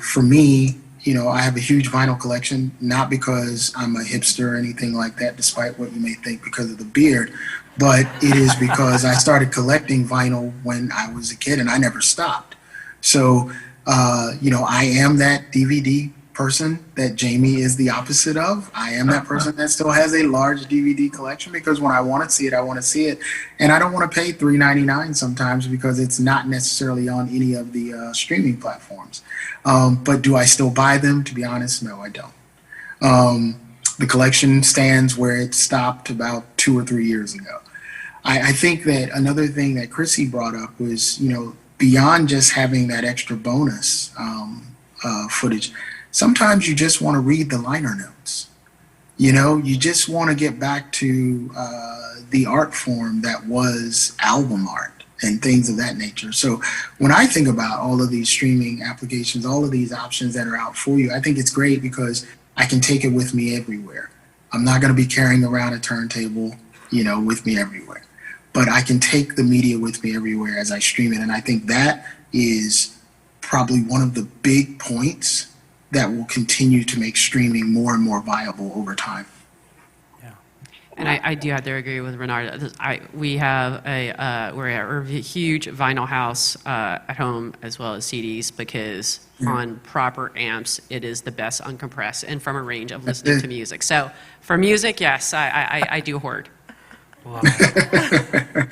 For me, I have a huge vinyl collection, not because I'm a hipster or anything like that, despite what you may think because of the beard, but it is because I started collecting vinyl when I was a kid and I never stopped. So, I am that DVD person that Jamie is the opposite of. I am that person that still has a large DVD collection because when I want to see it, I want to see it. And I don't want to pay $3.99 sometimes because it's not necessarily on any of the streaming platforms. But do I still buy them? To be honest, no, I don't. The collection stands where it stopped about 2 or 3 years ago. I think that another thing that Chrissy brought up was, beyond just having that extra bonus footage, sometimes you just want to read the liner notes. You just want to get back to the art form that was album art and things of that nature. So when I think about all of these streaming applications, all of these options that are out for you, I think it's great because I can take it with me everywhere. I'm not going to be carrying around a turntable, with me everywhere. But I can take the media with me everywhere as I stream it. And I think that is probably one of the big points that will continue to make streaming more and more viable over time. Yeah. And I do have to agree with Renard. We have we're a huge vinyl house at home as well as CDs because on proper amps, it is the best uncompressed and from a range of listening to music. So for music, yes, I do hoard. Love it.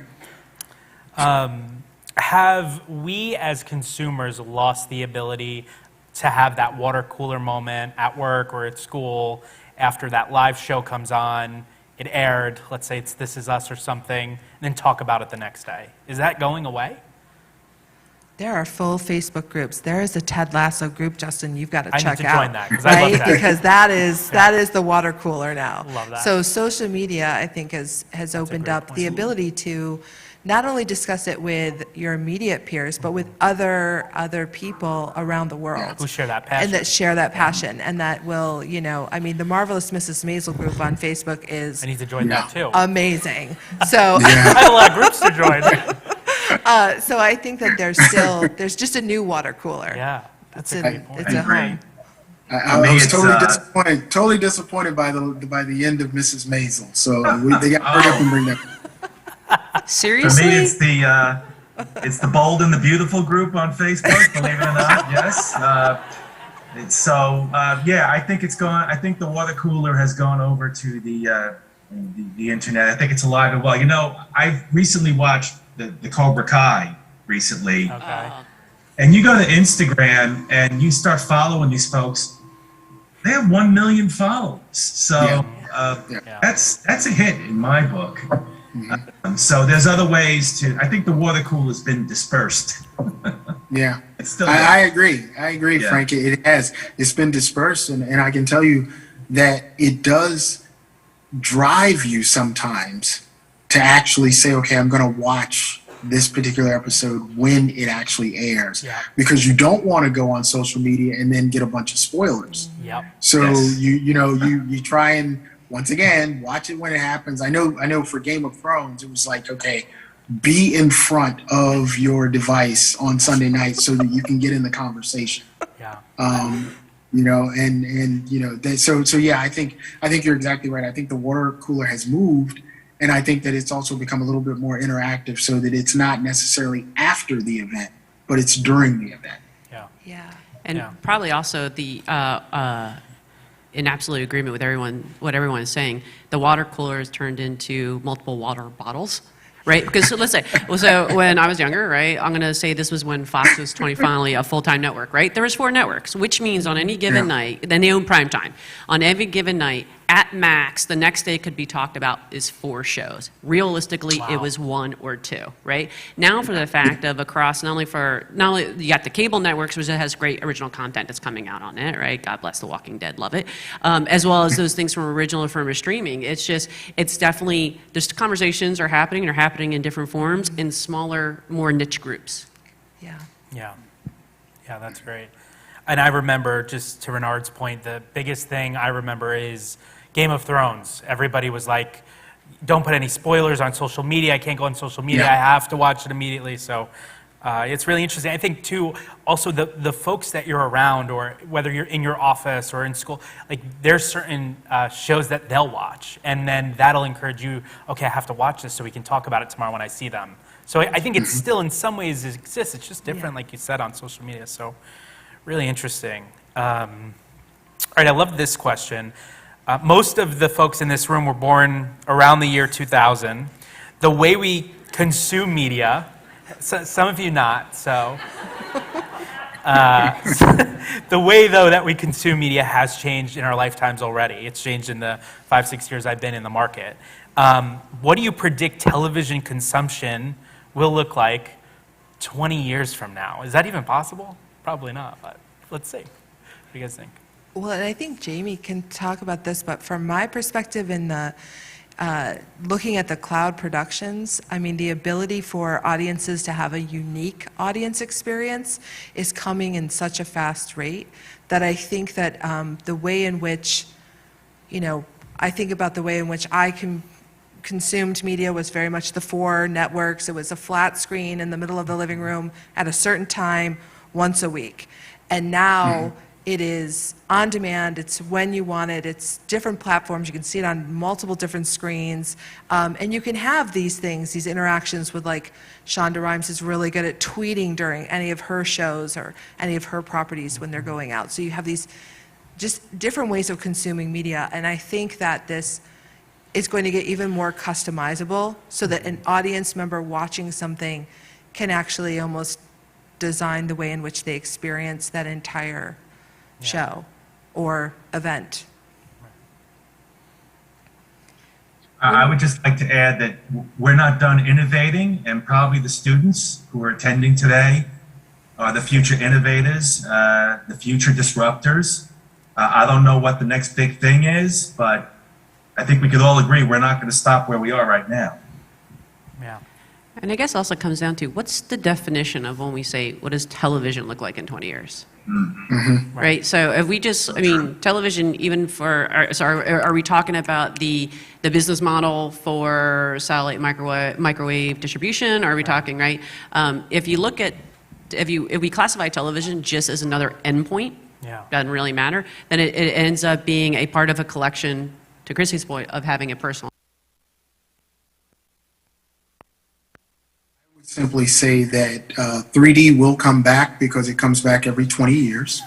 Have we as consumers lost the ability to have that water cooler moment at work or at school after that live show comes on, it aired, let's say it's This Is Us or something, and then talk about it the next day? Is that going away? There are full Facebook groups. There is a Ted Lasso group, Justin, you've got to I need check to out. join that, 'cause I love that. Because that is the water cooler now. Love that. So social media, I think, has opened great up point. the ability to not only discuss it with your immediate peers, but with other people around the world. Who share that passion. And that share that passion, and that will, I mean, the Marvelous Mrs. Maisel group on Facebook is I need to join that too. amazing. So. I have a lot of groups to join. So I think that there's just a new water cooler. Yeah, that's It's a a, great point. it's a home. I me, was it's, totally disappointed by the end of Mrs. Maisel. So they got to hurry up and bring that. For Seriously? me, it's the Bold and the Beautiful group on Facebook, believe it or not, yes. I think it's gone. I think the water cooler has gone over to the internet. I think it's alive and well. I recently watched the Cobra Kai recently. Okay. And you go to Instagram and you start following these folks, they have 1 million followers. So that's a hit in my book. So there's other ways I think the water cooler has been dispersed. Yeah, It's still I agree. Yeah. Frank. It has. It's been dispersed, and I can tell you that it does drive you sometimes to actually say, okay, I'm going to watch this particular episode when it actually airs, because you don't want to go on social media and then get a bunch of spoilers. Yep. So Yes. you try and once again watch it when it happens. I know for Game of Thrones it was like, okay, be in front of your device on Sunday night so that you can get in the conversation. Yeah. I think you're exactly right. I think the water cooler has moved, and I think that it's also become a little bit more interactive so that it's not necessarily after the event, but it's during the event. Yeah. Yeah. And probably also in absolute agreement with what everyone is saying, the water cooler has turned into multiple water bottles, right? Because let's say, when I was younger, right, I'm going to say this was when Fox was finally a full-time network, right? There was 4 networks, which means on any given night, then they own prime time. On every given night, at max, the next day could be talked about is 4 shows. Realistically, it was 1 or 2, right? Now for the fact of across, not only you got the cable networks, which has great original content that's coming out on it, right? God bless The Walking Dead, love it. As well as those things from original and from streaming. It's definitely, there's conversations are happening in different forms in smaller, more niche groups. Yeah. Yeah. Yeah, that's great. And I remember, just to Renard's point, the biggest thing I remember is Game of Thrones. Everybody was like, don't put any spoilers on social media. I can't go on social media. Yeah. I have to watch it immediately. So it's really interesting. I think, too, also the folks that you're around, or whether you're in your office or in school, like there's certain shows that they'll watch. And then that'll encourage you, okay, I have to watch this so we can talk about it tomorrow when I see them. So I think it's still, in some ways, it exists. It's just different, like you said, on social media. So really interesting. All right, I love this question. Most of the folks in this room were born around the year 2000. The way we consume media, some of you not, so. The way, though, that we consume media has changed in our lifetimes already. It's changed in the 5-6 years I've been in the market. What do you predict television consumption will look like 20 years from now? Is that even possible? Probably not, but let's see. What do you guys think? Well, and I think Jamie can talk about this, but from my perspective in the looking at the cloud productions, I mean, the ability for audiences to have a unique audience experience is coming in such a fast rate that I think that the way in which, I think about the way in which I consumed media was very much the 4 networks. It was a flat screen in the middle of the living room at a certain time once a week. And now it is on demand, it's when you want it, it's different platforms, you can see it on multiple different screens, and you can have these things, these interactions with, like, Shonda Rhimes is really good at tweeting during any of her shows or any of her properties when they're going out. So you have these just different ways of consuming media, and I think that this is going to get even more customizable so that an audience member watching something can actually almost design the way in which they experience that entire show or event. I would just like to add that we're not done innovating, and probably the students who are attending today are the future innovators, the future disruptors. I don't know what the next big thing is, but I think we could all agree we're not going to stop where we are right now. Yeah. And I guess also comes down to what's the definition of when we say, what does television look like in 20 years? Right. So if we just, I mean, television, even for, so are we talking about the business model for satellite microwave distribution? Are we talking, right? If you look at, if we classify television just as another endpoint, doesn't really matter, then it ends up being a part of a collection, to Chrissy's point, of having a personal. Simply say that 3D will come back because it comes back every 20 years.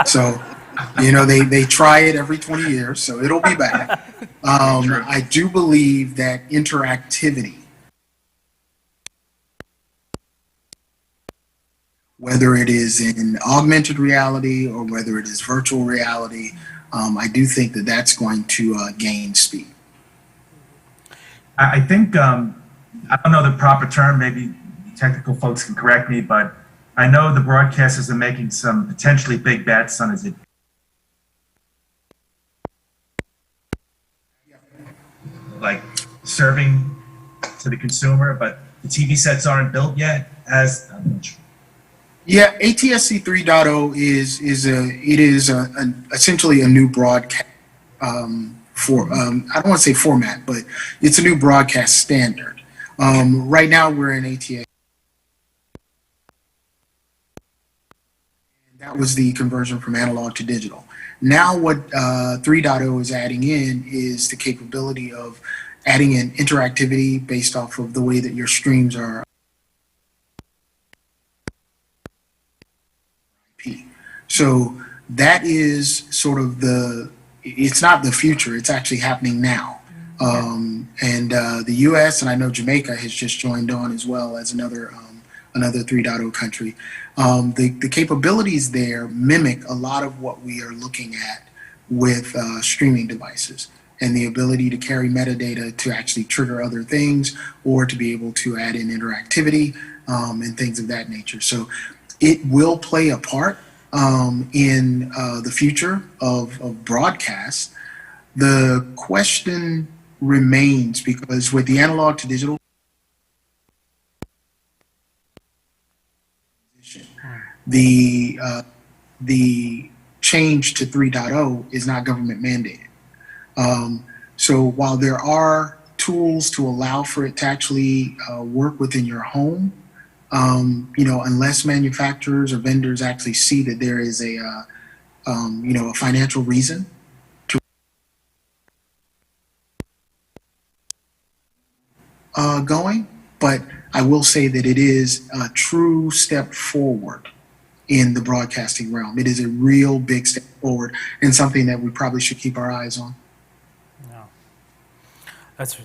So, you know, they try it every 20 years, so it'll be back. I do believe that interactivity, whether it is in augmented reality or whether it is virtual reality, I do think that that's going to gain speed. I think, I don't know the proper term, maybe technical folks can correct me, but I know the broadcasters are making some potentially big bets on is it like serving to the consumer, but the TV sets aren't built yet. Yeah, ATSC 3.0 is essentially a new broadcast I don't want to say format, but it's a new broadcast standard. Right now we're in ATA. That was the conversion from analog to digital. Now what 3.0 is adding in is the capability of adding in interactivity based off of the way that your streams are. So that is sort of it's not the future, it's actually happening now. And the U.S. and I know Jamaica has just joined on as well as another 3.0 country. The capabilities there mimic a lot of what we are looking at with streaming devices and the ability to carry metadata to actually trigger other things or to be able to add in interactivity and things of that nature. So it will play a part in the future of broadcast. The question remains, because with the analog to digital, the change to 3.0 is not government mandated. So while there are tools to allow for it to actually work within your home, you know, unless manufacturers or vendors actually see that there is a you know, a financial reason to going, but I will say that it is a true step forward in the broadcasting realm. It is a real big step forward and something that we probably should keep our eyes on. No. That's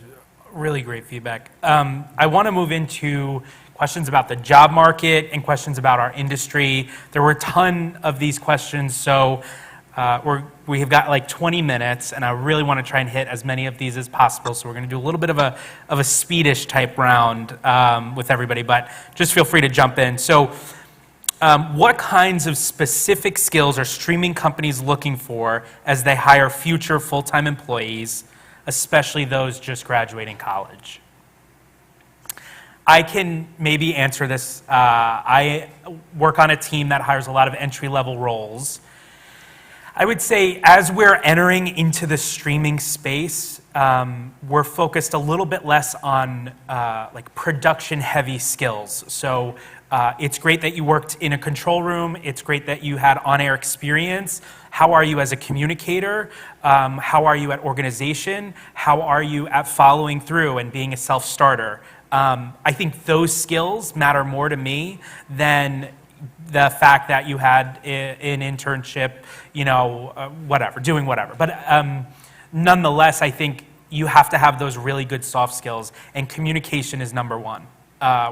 really great feedback. I want to move into questions about the job market and questions about our industry. There were a ton of these questions, so we have got like 20 minutes, and I really want to try and hit as many of these as possible. So we're going to do a little bit of a speedish type round with everybody, but just feel free to jump in. So what kinds of specific skills are streaming companies looking for as they hire future full-time employees, especially those just graduating college? I can maybe answer this. I work on a team that hires a lot of entry-level roles. I would say as we're entering into the streaming space, we're focused a little bit less on like production-heavy skills. So it's great that you worked in a control room. It's great that you had on-air experience. How are you as a communicator? How are you at organization? How are you at following through and being a self-starter? I think those skills matter more to me than the fact that you had an internship, you know, whatever, doing whatever. But nonetheless, I think you have to have those really good soft skills, and communication is number one,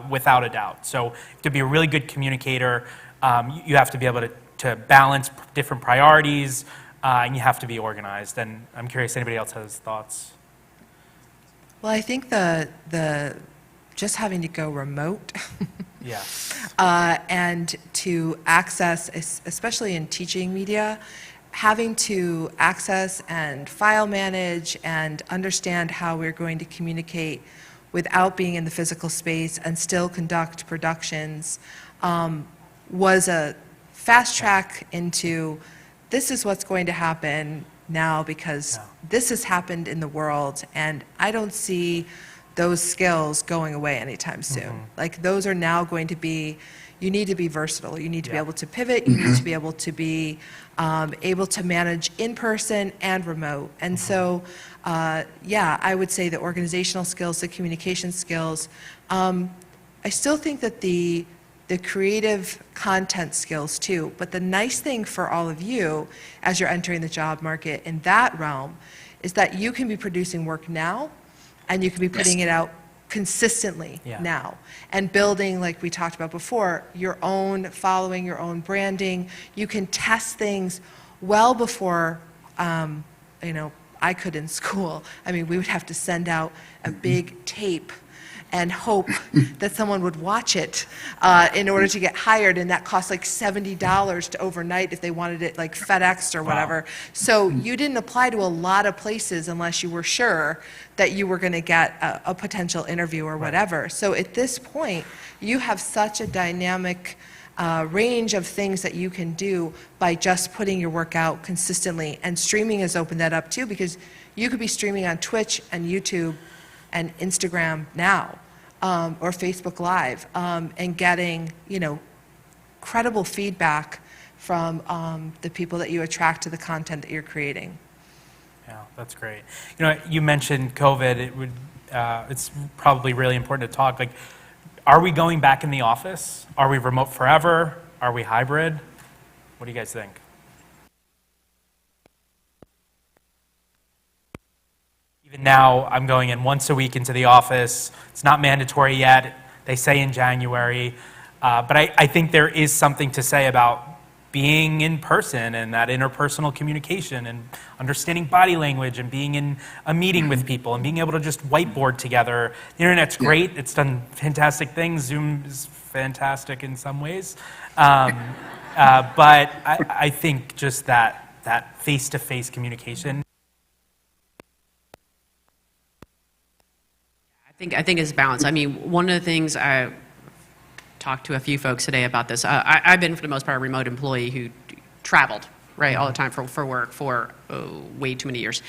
without a doubt. So to be a really good communicator, you have to be able to balance different priorities, and you have to be organized. And I'm curious, anybody else has thoughts? Well, I think the just having to go remote Yes. And to access, especially in teaching media, having to access and file manage and understand how we're going to communicate without being in the physical space and still conduct productions was a fast track into this is what's going to happen now because this has happened in the world, and I don't see those skills going away anytime soon. Like, those are now going to be, you need to be versatile. You need to be able to pivot. You need to be able to be able to manage in person and remote. And so, yeah, I would say the organizational skills, the communication skills. I still think that the creative content skills too. But the nice thing for all of you as you're entering the job market in that realm is that you can be producing work now, and you can be putting it out consistently now, and building, like we talked about before, your own following, your own branding. You can test things well before, you know, I could in school. I mean, we would have to send out a big tape and hope that someone would watch it in order to get hired, and that cost like $70 to overnight if they wanted it like FedEx or whatever. So you didn't apply to a lot of places unless you were sure that you were going to get a potential interview or whatever. So at this point, you have such a dynamic range of things that you can do by just putting your work out consistently, and streaming has opened that up too, because you could be streaming on Twitch and YouTube and Instagram now, or Facebook Live, and getting, you know, credible feedback from the people that you attract to the content that you're creating. Yeah, that's great. You know, you mentioned COVID. It would, it's probably really important to talk. Like, are we going back in the office? Are we remote forever? Are we hybrid? What do you guys think? Even now, I'm going in once a week into the office. It's not mandatory yet. They say in January. But I think there is something to say about being in person and that interpersonal communication and understanding body language and being in a meeting with people and being able to just whiteboard together. The internet's great. It's done fantastic things. Zoom is fantastic in some ways. But I think just that face-to-face communication. I think it's balance. I mean, one of the things I talked to a few folks today about this. I've been, for the most part, a remote employee who traveled, right, all the time for work for way too many years.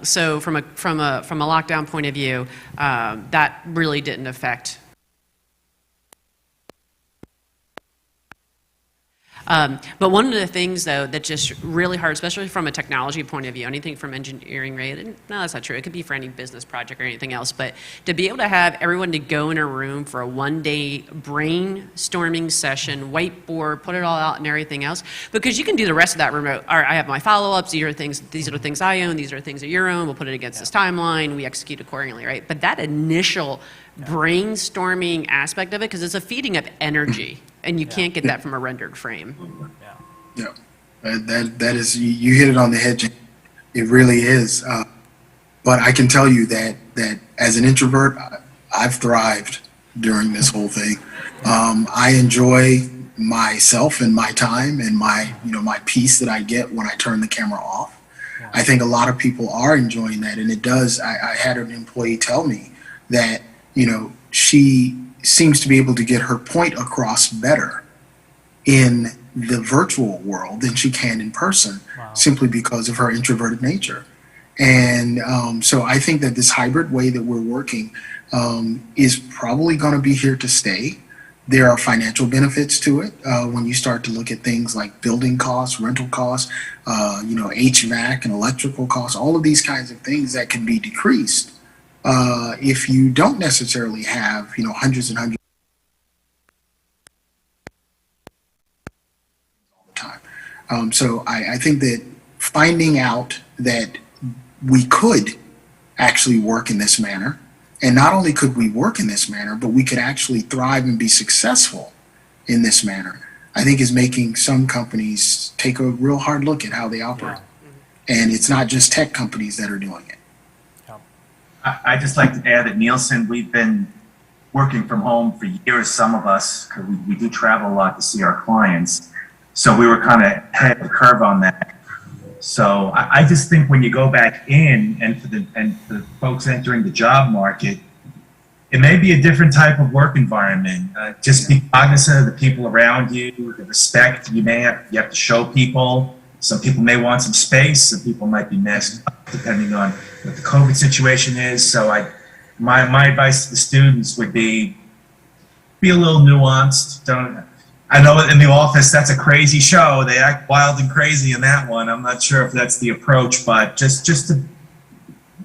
So from a lockdown point of view, that really didn't affect. But one of the things, though, that's just really hard, especially from a technology point of view, anything from engineering related, no, that's not true. It could be for any business project or anything else, but to be able to have everyone to go in a room for a one-day brainstorming session, whiteboard, put it all out and everything else, because you can do the rest of that remote. All right, I have my follow-ups, these are the things I own, these are the things that you own, we'll put it against this timeline, we execute accordingly, right? But that initial brainstorming aspect of it, because it's a feeding of energy, and you can't get that from a rendered frame. Yeah, that is, you hit it on the head, Jen. It really is. But I can tell you that as an introvert, I've thrived during this whole thing. I enjoy myself and my time and my peace that I get when I turn the camera off. I think a lot of people are enjoying that, and it does. I had an employee tell me that, she seems to be able to get her point across better in the virtual world than she can in person, simply because of her introverted nature. And so I think that this hybrid way that we're working is probably going to be here to stay. There are financial benefits to it when you start to look at things like building costs, rental costs, HVAC and electrical costs, all of these kinds of things that can be decreased if you don't necessarily have, hundreds and hundreds all the time. So I think that finding out that we could actually work in this manner, and not only could we work in this manner, but we could actually thrive and be successful in this manner, I think is making some companies take a real hard look at how they operate. And it's not just tech companies that are doing it. I'd just like to add that Nielsen, we've been working from home for years, some of us, because we do travel a lot to see our clients. So we were kind of ahead of the curve on that. So I just think when you go back in, and for the folks entering the job market, it may be a different type of work environment. Just be cognizant of the people around you, the respect you have to show people. Some people may want some space. Some people might be masked up, depending on what the COVID situation is. So my advice to the students would be a little nuanced. I know in the office, that's a crazy show. They act wild and crazy in that one. I'm not sure if that's the approach, but just to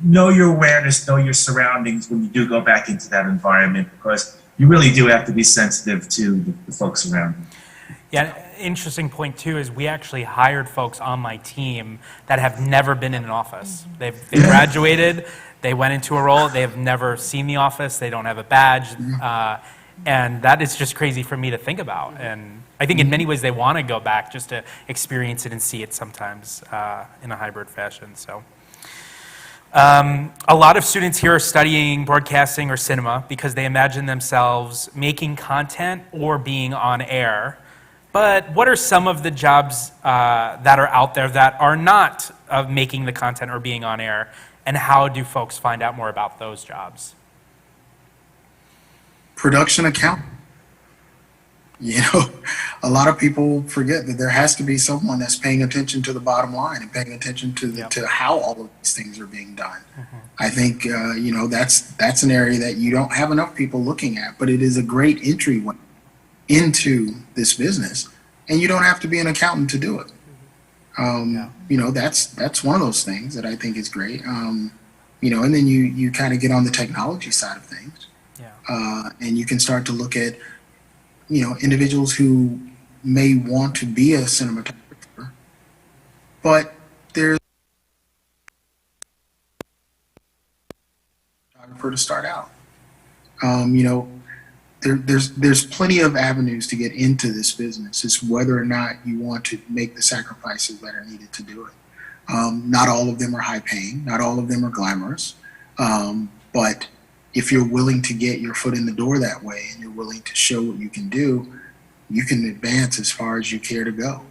know your awareness, know your surroundings when you do go back into that environment, because you really do have to be sensitive to the folks around you. Yeah, interesting point too is we actually hired folks on my team that have never been in an office. They graduated, they went into a role, they have never seen the office, they don't have a badge, and that is just crazy for me to think about. And I think in many ways they want to go back just to experience it and see it sometimes in a hybrid fashion. So. A lot of students here are studying broadcasting or cinema because they imagine themselves making content or being on air. But what are some of the jobs that are out there that are not making the content or being on air? And how do folks find out more about those jobs? Production account. You know, a lot of people forget that there has to be someone that's paying attention to the bottom line and paying attention to how all of these things are being done. I think you know, that's an area that you don't have enough people looking at, but it is a great entryway into this business, and you don't have to be an accountant to do it. You know, that's one of those things that I think is great. You know, and then you kind of get on the technology side of things, and you can start to look at, you know, individuals who may want to be a cinematographer, but there's a photographer to start out. You know, there's plenty of avenues to get into this business. It's whether or not you want to make the sacrifices that are needed to do it. Not all of them are high paying, not all of them are glamorous, but if you're willing to get your foot in the door that way and you're willing to show what you can do, you can advance as far as you care to go.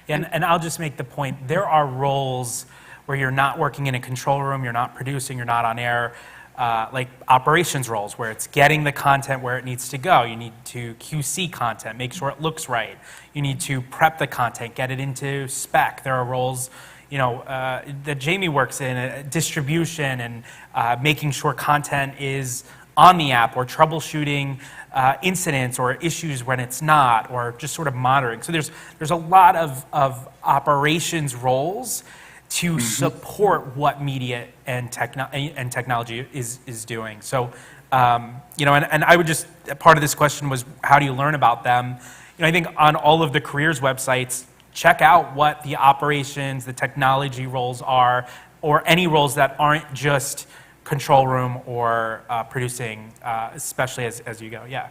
And I'll just make the point, there are roles where you're not working in a control room, you're not producing, you're not on air, like operations roles where it's getting the content where it needs to go. You need to QC content, make sure it looks right. You need to prep the content, get it into spec. There are roles, you know, that Jamie works in, distribution and making sure content is on the app, or troubleshooting incidents or issues when it's not, or just sort of monitoring. So there's a lot of operations roles to support what media and technology is doing. So, you know, and I would just, part of this question was, how do you learn about them? You know, I think on all of the careers websites, check out what the operations, the technology roles are, or any roles that aren't just control room or producing, especially as you go. Yeah.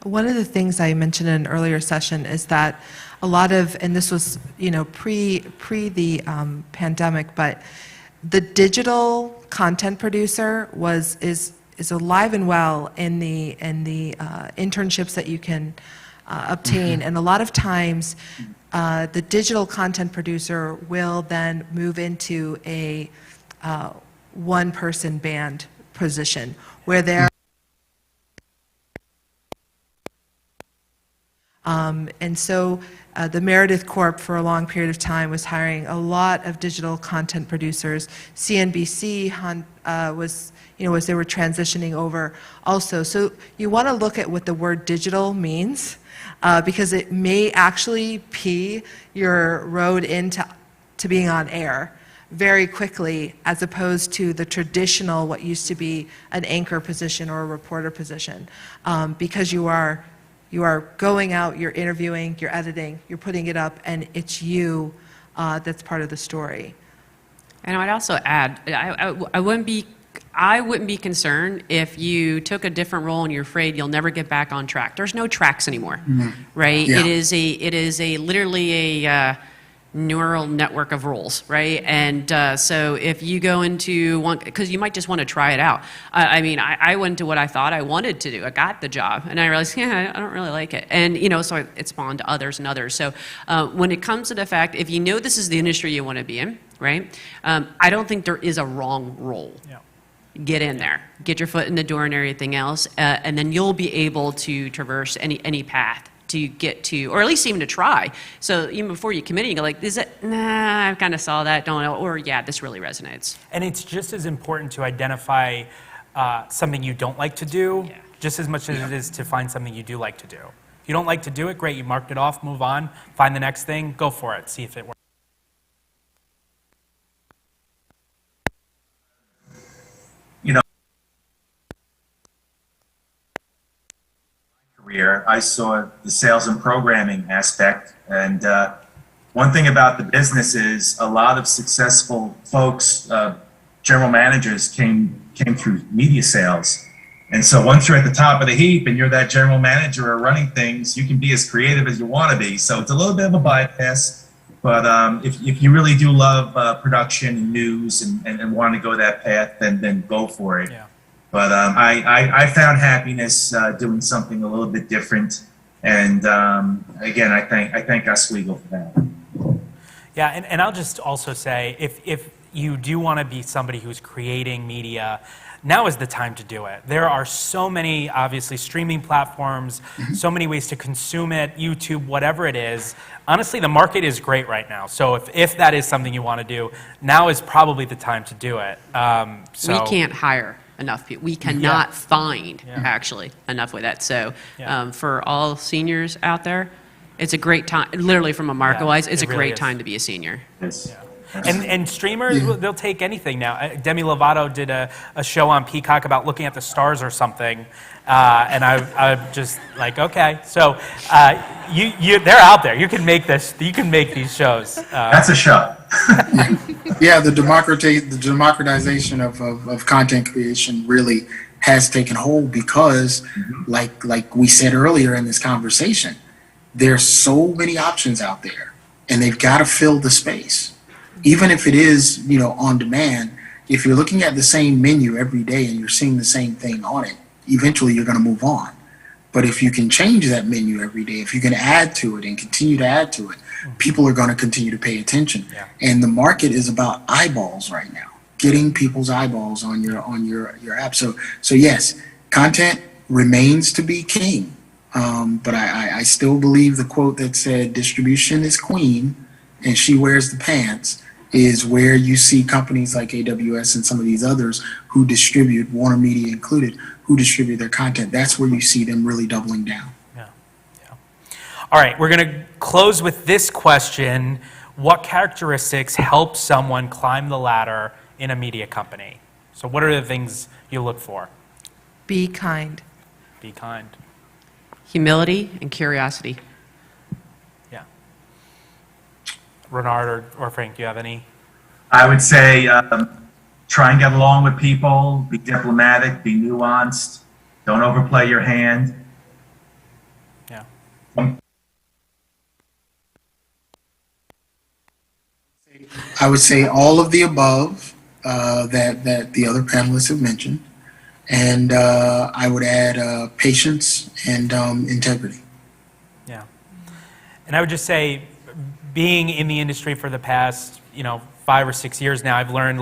One of the things I mentioned in an earlier session is that a lot of, and this was, you know, pre the pandemic, but the digital content producer is alive and well in the internships that you can obtain, and a lot of times the digital content producer will then move into a one-person band position where they're and so the Meredith Corp for a long period of time was hiring a lot of digital content producers. CNBC was, you know, as they were transitioning over also. So you want to look at what the word digital means, because it may actually be your road into being on air very quickly, as opposed to the traditional, what used to be an anchor position or a reporter position, because you are going out, you're interviewing, you're editing, you're putting it up, and it's you that's part of the story. And I'd also add, I wouldn't be concerned if you took a different role and you're afraid you'll never get back on track. There's no tracks anymore, right? Yeah. It is literally a neural network of roles, right? And so if you go into one, because you might just want to try it out. I mean, I went to what I thought I wanted to do. I got the job, and I realized, yeah, I don't really like it. And, you know, so it spawned to others and others. So when it comes to the fact, if you know this is the industry you want to be in, right? I don't think there is a wrong role. Yeah. Get in there, get your foot in the door and everything else, and then you'll be able to traverse any path to get to, or at least even to try. So even before you commit, you go like, is it, nah, I kind of saw that, don't know, or yeah, this really resonates. And it's just as important to identify something you don't like to do, just as much as it is to find something you do like to do. If you don't like to do it, great, you marked it off, move on, find the next thing, go for it, see if it works. Career, I saw the sales and programming aspect, and one thing about the business is a lot of successful folks, general managers came through media sales. And so once you're at the top of the heap and you're that general manager or running things, you can be as creative as you want to be. So it's a little bit of a bypass, but if you really do love production and news and want to go that path, then go for it. Yeah. But I found happiness doing something a little bit different, and again, I thank Oswego for that. Yeah, and I'll just also say, if you do want to be somebody who's creating media, now is the time to do it. There are so many, obviously, streaming platforms, so many ways to consume it, YouTube, whatever it is. Honestly, the market is great right now. So if that is something you want to do, now is probably the time to do it. We can't hire enough people. We cannot find, actually, enough with that. So for all seniors out there, it's a great time, literally from a market-wise, it's a really great is. time to be a senior. Yes. And streamers, they'll take anything now. Demi Lovato did a show on Peacock about looking at the stars or something, and I'm just like, okay, so they're out there. You can make this. You can make these shows. That's a show. Yeah, the democratization of content creation really has taken hold because, like we said earlier in this conversation, there's so many options out there, and they've got to fill the space. Even if it is, on demand, if you're looking at the same menu every day and you're seeing the same thing on it, eventually you're going to move on. But if you can change that menu every day, if you can add to it and continue to add to it, people are going to continue to pay attention. Yeah. And the market is about eyeballs right now, getting people's eyeballs on your app. So yes, content remains to be king. But I still believe the quote that said, distribution is queen and she wears the pants, is where you see companies like AWS and some of these others who distribute, Warner Media included, who distribute their content. That's where you see them really doubling down. Yeah. All right, we're going to close with this question. What characteristics help someone climb the ladder in a media company? So what are the things you look for? Be kind. Be kind. Humility and curiosity. Yeah. Renard or Frank, do you have any? I would say try and get along with people, be diplomatic, be nuanced, don't overplay your hand. Yeah. I would say all of the above that the other panelists have mentioned. And I would add patience and integrity. Yeah. And I would just say, being in the industry for the past, 5 or 6 years now, I've learned,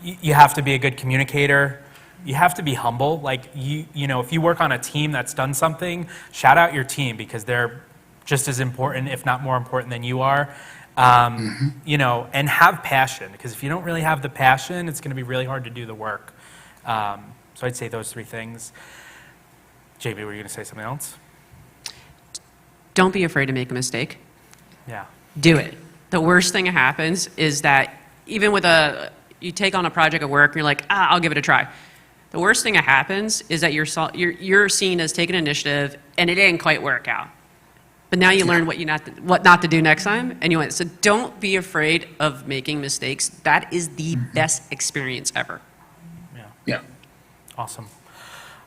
you have to be a good communicator. You have to be humble. If you work on a team that's done something, shout out your team because they're just as important, if not more important than you are. And have passion, because if you don't really have the passion, it's going to be really hard to do the work. So I'd say those 3 things. JB, were you going to say something else? Don't be afraid to make a mistake. Yeah. Do it. The worst thing that happens is that even with you take on a project of work and you're like, I'll give it a try. The worst thing that happens is that you're seen as taking initiative and it didn't quite work out. But now you learn what not to do next time, and you went. So don't be afraid of making mistakes. That is the best experience ever. Yeah. Yeah. Awesome.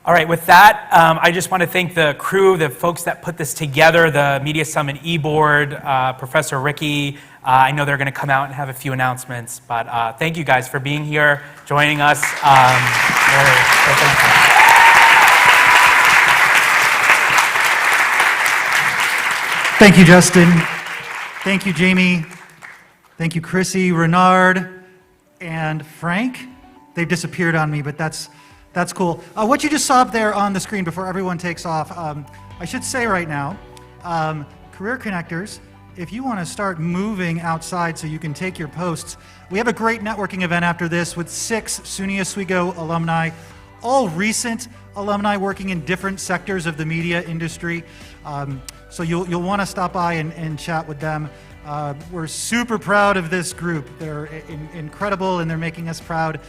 All right, with that, I just want to thank the crew, the folks that put this together, the Media Summit e-board, Professor Ricky. I know they're going to come out and have a few announcements, but thank you guys for being here, joining us. Thank you, Justin. Thank you, Jamie. Thank you, Chrissy, Renard, and Frank. They've disappeared on me, but that's cool. What you just saw up there on the screen before everyone takes off, I should say right now, Career Connectors, if you want to start moving outside so you can take your posts, we have a great networking event after this with 6 SUNY Oswego alumni, all recent alumni working in different sectors of the media industry. So you'll want to stop by and chat with them. We're super proud of this group. They're incredible and they're making us proud.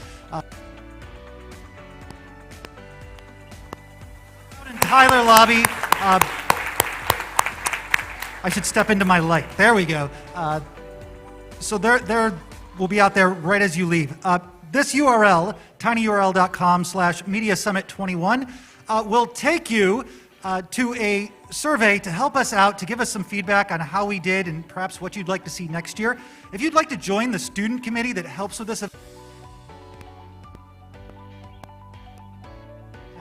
In Tyler Lobby, I should step into my light. There we go. So there will be out there right as you leave. This URL, tinyurl.com/mediasummit21, will take you to a survey to help us out, to give us some feedback on how we did and perhaps what you'd like to see next year. If you'd like to join the student committee that helps with this,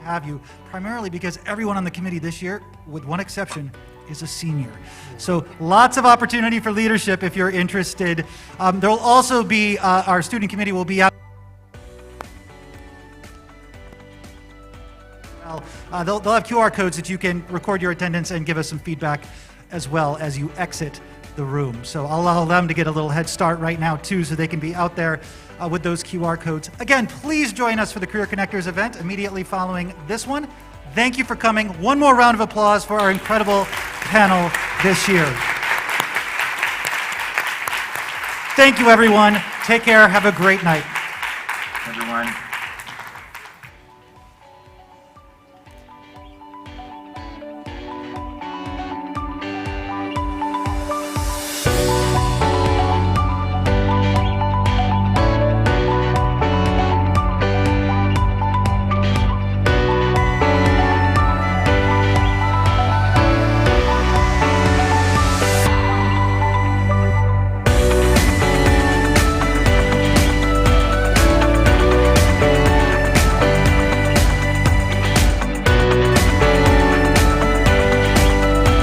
have you, primarily because everyone on the committee this year, with one exception, is a senior. So lots of opportunity for leadership if you're interested. There will also be, our student committee will be out. They'll have QR codes that you can record your attendance and give us some feedback as well as you exit the room. So I'll allow them to get a little head start right now too, so they can be out there with those QR codes. Again, please join us for the Career Connectors event immediately following this one. Thank you for coming. One more round of applause for our incredible panel this year. Thank you, everyone. Take care. Have a great night. Everyone.